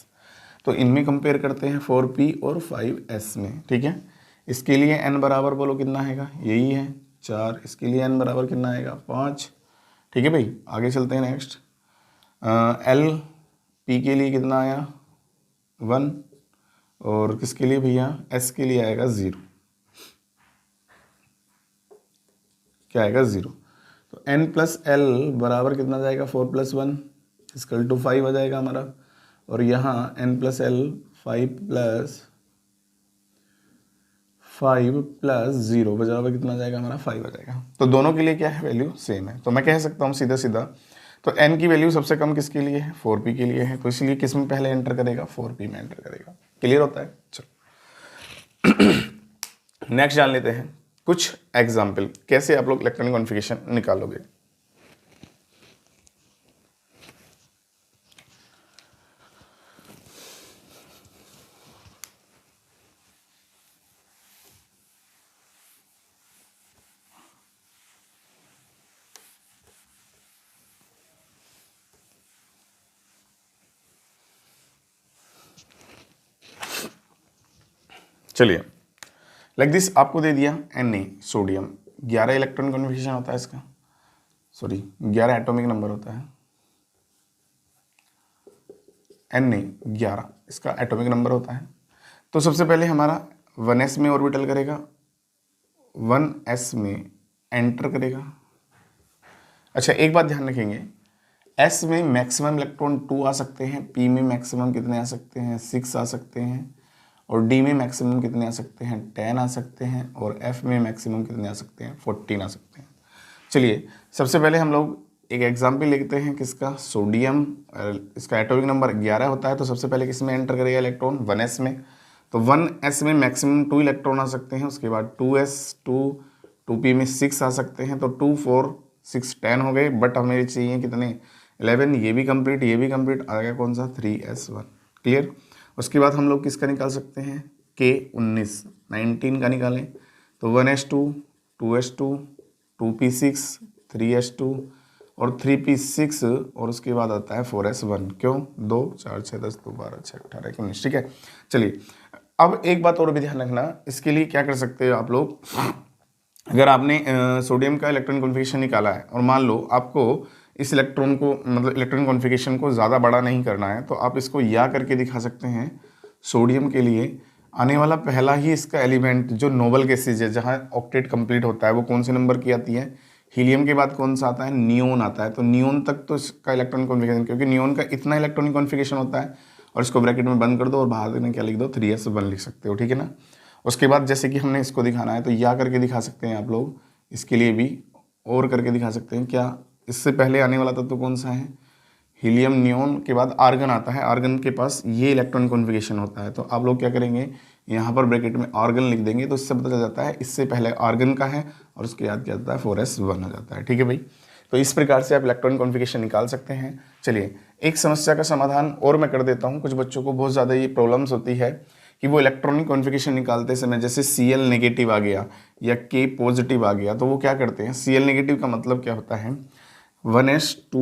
तो इनमें कंपेयर करते हैं 4p और 5s में। ठीक है, इसके लिए n बराबर बोलो कितना आएगा, यही है 4। इसके लिए n बराबर कितना आएगा 5। ठीक है भाई, आगे चलते हैं नेक्स्ट। l p के लिए कितना आया 1 और किसके लिए भैया s के लिए आएगा 0। क्या आएगा 0। तो n+l बराबर कितना जाएगा 4 + 1 इक्वल टू 5 आ जाएगा हमारा। और यहाँ n+l 5 + 0 बराबर कितना जाएगा हमारा 5 आ जाएगा। तो दोनों के लिए क्या है वैल्यू सेम है। तो मैं कह सकता हूँ सीधा सीधा, तो n की वैल्यू सबसे कम किसके लिए है 4p के लिए है। तो इसलिए किस में पहले एंटर करेगा 4p में एंटर करेगा। क्लियर होता है। चलो नेक्स्ट जान लेते हैं कुछ एग्जाम्पल कैसे आप लोग इलेक्ट्रॉनिक कॉन्फ़िगरेशन निकालोगे। चलिए लाइक दिस आपको दे दिया Na सोडियम, 11 इलेक्ट्रॉन कॉन्फ़िगरेशन होता है इसका, सॉरी 11 एटॉमिक नंबर होता है। Na 11 इसका एटॉमिक नंबर होता है। तो सबसे पहले हमारा 1s में ऑर्बिटल करेगा, 1s में एंटर करेगा। अच्छा एक बात ध्यान रखेंगे, s में मैक्सिमम इलेक्ट्रॉन 2 आ सकते हैं, p में मैक्सिमम कितने आ सकते हैं 6 आ सकते हैं, और d में मैक्सिमम कितने आ सकते हैं 10 आ सकते हैं, और f में मैक्सिमम कितने आ सकते हैं 14 आ सकते हैं। चलिए सबसे पहले हम लोग एक एग्जाम्पल लिखते हैं किसका, सोडियम। इसका एटॉमिक नंबर 11 होता है। तो सबसे पहले किस में एंटर करेगा इलेक्ट्रॉन 1s में। तो 1s में मैक्सिमम 2 इलेक्ट्रॉन आ सकते हैं, उसके बाद 2s 2p में 6 आ सकते हैं। तो 2 4 6 10 हो गए, बट हमें चाहिए कितने 11। ये भी कंप्लीट, ये भी कंप्लीट, आ गया कौन सा 3s1। क्लियर। उसके बाद हम लोग किसका निकाल सकते हैं K19 का निकालें। तो 1s2 2s2 2p6 3s2 और 3p6 और उसके बाद आता है 4s1। क्यों 2 4 6 10 2 12 6 18 19। ठीक है, चलिए अब एक बात और भी ध्यान रखना, इसके लिए क्या कर सकते हो आप लोग, अगर आपने सोडियम का इलेक्ट्रॉन कॉन्फ़िगरेशन निकाला है और मान लो आपको इस इलेक्ट्रॉन को मतलब इलेक्ट्रॉन कॉन्फ़िगरेशन को ज़्यादा बड़ा नहीं करना है, तो आप इसको या करके दिखा सकते हैं। सोडियम के लिए आने वाला पहला ही इसका एलिमेंट जो नोबल गैसेज है, जहाँ ऑक्टेट कंप्लीट होता है, वो कौन से नंबर की आती है? हीलियम के बाद कौन सा आता है? नियोन आता है। तो नियोन तक तो इसका इलेक्ट्रॉन कॉन्फ़िगरेशन, क्योंकि नियोन का इतना इलेक्ट्रॉनिक कॉन्फ़िगरेशन होता है, और इसको ब्रैकेट में बंद कर दो और बाहर में क्या लिख दो? 3s1 लिख सकते हो, ठीक है ना। उसके बाद जैसे कि हमने इसको दिखाना है तो या करके दिखा सकते हैं आप लोग, इसके लिए भी और करके दिखा सकते हैं। क्या इससे पहले आने वाला तत्व तो कौन सा है? हीलियम। नियोन के बाद आर्गन आता है, आर्गन के पास ये इलेक्ट्रॉन कॉन्फ़िगरेशन होता है। तो आप लोग क्या करेंगे, यहाँ पर ब्रैकेट में आर्गन लिख देंगे, तो इससे पता चल जाता है इससे पहले आर्गन का है और उसके बाद क्या आता है? 4s1 हो जाता है, ठीक है भाई। तो इस प्रकार से आप इलेक्ट्रॉन कॉन्फ़िगरेशन निकाल सकते हैं। चलिए एक समस्या का समाधान और मैं कर देता हूँ। कुछ बच्चों को बहुत ज़्यादा ये प्रॉब्लम्स होती है कि वो इलेक्ट्रॉनिक कॉन्फ़िगरेशन निकालते समय जैसे Cl नेगेटिव आ गया या K पॉजिटिव आ गया, तो वो क्या करते हैं? Cl नेगेटिव का मतलब क्या होता है? 1s2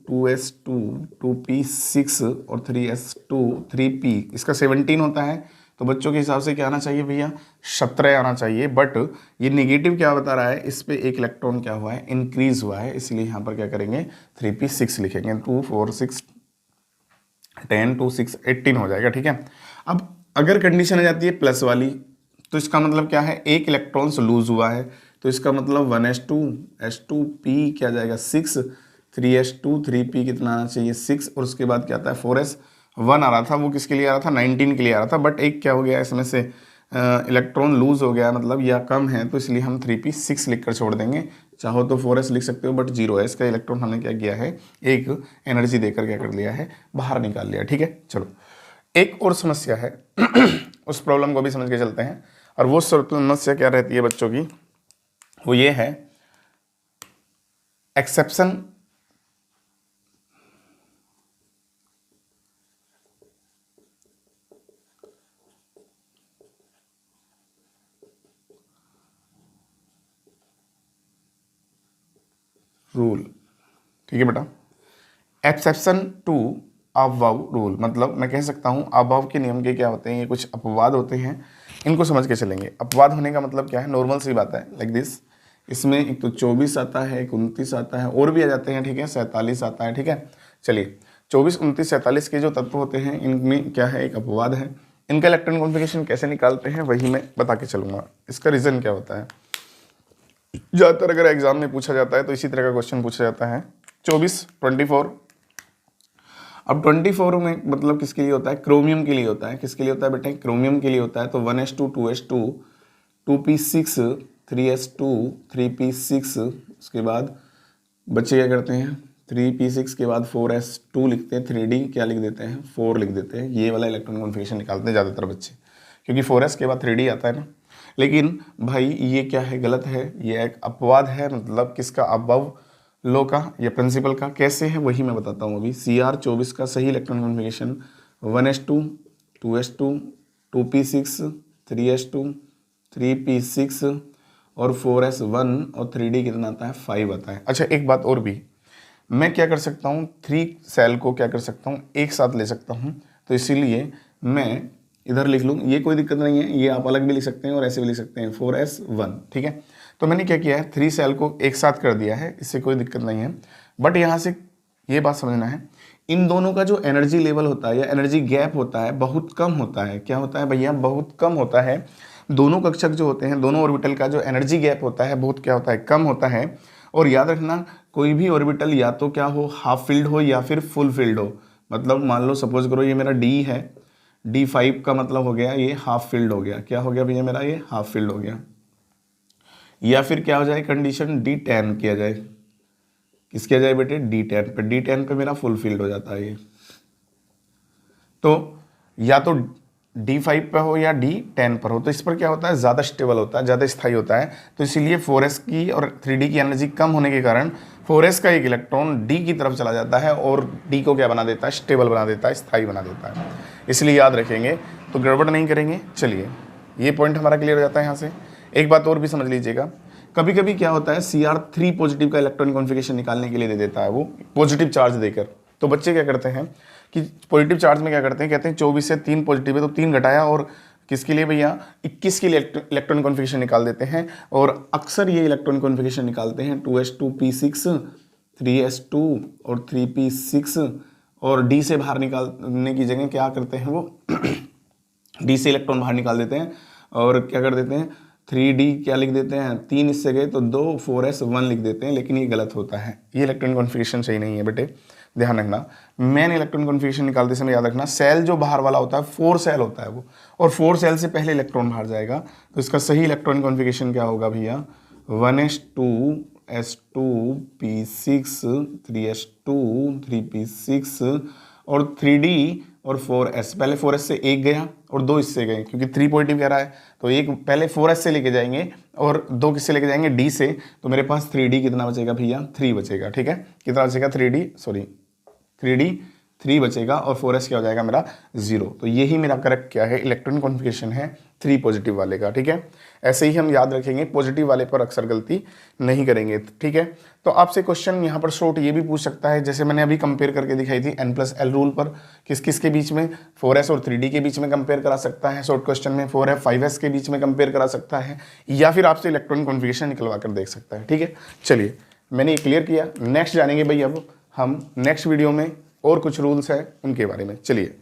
2s2 2p6 और 3s2 3p, इसका 17 होता है। तो बच्चों के हिसाब से क्या आना चाहिए भैया? 17 आना चाहिए। बट ये नेगेटिव क्या बता रहा है? इस पे एक इलेक्ट्रॉन क्या हुआ है? इंक्रीज हुआ है, इसलिए यहाँ पर क्या करेंगे? 3p6 लिखेंगे। 2 4 6 10 2 6 18 हो जाएगा, ठीक है। अब अगर कंडीशन आ जाती है प्लस वाली, तो इसका मतलब क्या है? एक इलेक्ट्रॉन्स लूज हुआ है, तो इसका मतलब 1s2 s2p क्या जाएगा? 6, 3s2 3p कितना आना चाहिए? 6, और उसके बाद क्या आता है? 4s1 आ रहा था, वो किसके लिए आ रहा था? 19 के लिए आ रहा था। बट एक क्या हो गया इसमें से? इलेक्ट्रॉन लूज हो गया, मतलब या कम है, तो इसलिए हम 3p6 लिख कर छोड़ देंगे। चाहो तो 4s लिख सकते हो, बट 0s का इलेक्ट्रॉन हमने क्या किया है? एक एनर्जी देकर क्या कर लिया है? बाहर निकाल लिया, ठीक है। चलो एक और समस्या है उस प्रॉब्लम को भी समझ के चलते हैं। और वो समस्या क्या रहती है बच्चों की? वो ये है एक्सेप्शन रूल, ठीक है बेटा। एक्सेप्शन टू अबव रूल, मतलब मैं कह सकता हूँ अबव के नियम के क्या होते हैं? ये कुछ अपवाद होते हैं, इनको समझ के चलेंगे। अपवाद होने का मतलब क्या है? नॉर्मल सी बात है, लाइक दिस। इसमें एक तो 24 आता है, एक 29 आता है, और भी आ जाते हैं, ठीक है। 47 आता है, ठीक है। चलिए 24 29 47 के जो तत्व होते हैं, इनमें क्या है? एक अपवाद है। इनका इलेक्ट्रॉन कॉन्फ़िगरेशन कैसे निकालते हैं वही मैं बता के चलूँगा। इसका रीज़न क्या होता है? ज़्यादातर अगर एग्जाम में पूछा जाता है तो इसी तरह का क्वेश्चन पूछा जाता है। 24 24, अब 24 में मतलब किसके लिए होता है? क्रोमियम के लिए होता है। किसके लिए होता है बेटे? क्रोमियम के लिए होता है। तो 1s2 2s2 2p6 3s2 3p6, उसके बाद बच्चे क्या करते हैं? 3p6 के बाद 4s2 लिखते हैं, 3d क्या लिख देते हैं? 4 लिख देते हैं। ये वाला इलेक्ट्रॉन कॉन्फ़िगरेशन निकालते हैं ज़्यादातर बच्चे, क्योंकि 4s के बाद 3d आता है ना। लेकिन भाई ये क्या है? गलत है, ये एक अपवाद है। मतलब किसका? अबव लो का या प्रिंसिपल का। कैसे है वही मैं बताता हूँ अभी। Cr24 का सही electron configuration 1s2 2s2 2p6 3s2 3p6 और 4s1 और 3d कितना आता है? 5 आता है। अच्छा एक बात और भी, मैं क्या कर सकता हूँ? 3 सेल को क्या कर सकता हूँ? एक साथ ले सकता हूँ। तो इसीलिए मैं इधर लिख लूँ, ये कोई दिक्कत नहीं है। ये आप अलग भी लिख सकते हैं और ऐसे भी लिख सकते हैं, 4s1, ठीक है। तो मैंने क्या किया है? 3 सेल को एक साथ कर दिया है, इससे कोई दिक्कत नहीं है। बट यहाँ से ये बात समझना है, इन दोनों का जो एनर्जी लेवल होता है या एनर्जी गैप होता है बहुत कम होता है। क्या होता है भैया? बहुत कम होता है। दोनों कक्षक जो होते हैं, दोनों ऑर्बिटल का जो एनर्जी गैप होता है बहुत क्या होता है? कम होता है। और याद रखना, कोई भी ऑर्बिटल या तो क्या हो? हाफ फिल्ड हो या फिर फुल फिल्ड हो। मतलब मान लो सपोज करो ये मेरा डी है, D5 का मतलब हो गया ये हाफ फील्ड हो गया। क्या हो गया भैया मेरा? ये हाफ फील्ड हो गया। या फिर क्या हो जाए कंडीशन? D10 किया जाए। किस किया जाए बेटे? D10 पे। D10 पे मेरा फुल फील्ड हो जाता है ये। तो या तो D5 पे हो या D10 पर हो, तो इस पर क्या होता है? ज़्यादा स्टेबल होता है, ज़्यादा स्थायी होता है। तो इसीलिए 4s की और 3d की एनर्जी कम होने के कारण 4s का एक इलेक्ट्रॉन d की तरफ चला जाता है और d को क्या बना देता है? स्टेबल बना देता है, स्थायी बना देता है। इसलिए याद रखेंगे, तो गड़बड़ नहीं करेंगे। चलिए ये पॉइंट हमारा क्लियर हो जाता है यहाँ से। एक बात और भी समझ लीजिएगा, कभी कभी क्या होता है? Cr3 पॉजिटिव का इलेक्ट्रॉन कॉन्फ़िगरेशन निकालने के लिए दे देता है वो पॉजिटिव चार्ज देकर। तो बच्चे क्या करते हैं कि पॉजिटिव चार्ज में क्या करते हैं? कहते हैं 24 से 3 पॉजिटिव है तो 3 घटाया और किसके लिए भैया? 21 के लिए इलेक्ट्रॉन कॉन्फ़िगरेशन निकाल देते हैं। और अक्सर ये इलेक्ट्रॉन कॉन्फ़िगरेशन निकालते हैं 2s2p6 3s2 और 3p6 और D से बाहर निकालने की जगह क्या करते हैं वो D से इलेक्ट्रॉन बाहर निकाल देते हैं और क्या कर देते हैं 3D क्या लिख देते हैं, 3 इससे गए तो 2 4s1 लिख देते हैं, लेकिन ये गलत होता है, ये इलेक्ट्रॉन कॉन्फ़िगरेशन सही नहीं है बेटे, ध्यान रखना। मेन इलेक्ट्रॉन कॉन्फ़िगरेशन निकालते समय याद रखना सेल जो बाहर वाला होता है 4 सेल होता है वो, और 4 सेल से पहले इलेक्ट्रॉन बाहर जाएगा, तो इसका सही इलेक्ट्रॉन कॉन्फ़िगरेशन क्या होगा भैया 1s2 s2 p6 3s2 3p6 और 3D और 4s, पहले 4s से एक गया और 2 इससे गए, क्योंकि 3 पॉजिटिव कह रहा है तो एक पहले 4s से लेके जाएंगे और 2 किससे लेके जाएंगे D से, तो मेरे पास 3D कितना बचेगा भैया 3 बचेगा, ठीक है, कितना बचेगा 3 बचेगा और 4s क्या हो जाएगा मेरा 0, तो यही मेरा करेक्ट क्या है इलेक्ट्रॉन कॉन्फ़िगरेशन है 3 पॉजिटिव वाले का, ठीक है। ऐसे ही हम याद रखेंगे, पॉजिटिव वाले पर अक्सर गलती नहीं करेंगे, ठीक है। तो आपसे क्वेश्चन यहाँ पर शॉर्ट ये भी पूछ सकता है, जैसे मैंने अभी कंपेयर करके दिखाई थी n+l रूल पर, किस किस के बीच में 4s और 3D के बीच में कंपेयर करा सकता है, शॉर्ट क्वेश्चन में 4f 5s के बीच में कंपेयर करा सकता है, या फिर आपसे इलेक्ट्रॉन कॉन्फ़िगरेशन निकलवा कर देख सकता है, ठीक है। चलिए मैंने ये क्लियर किया, नेक्स्ट जानेंगे भाई अब हम नेक्स्ट वीडियो में और कुछ रूल्स है उनके बारे में, चलिए।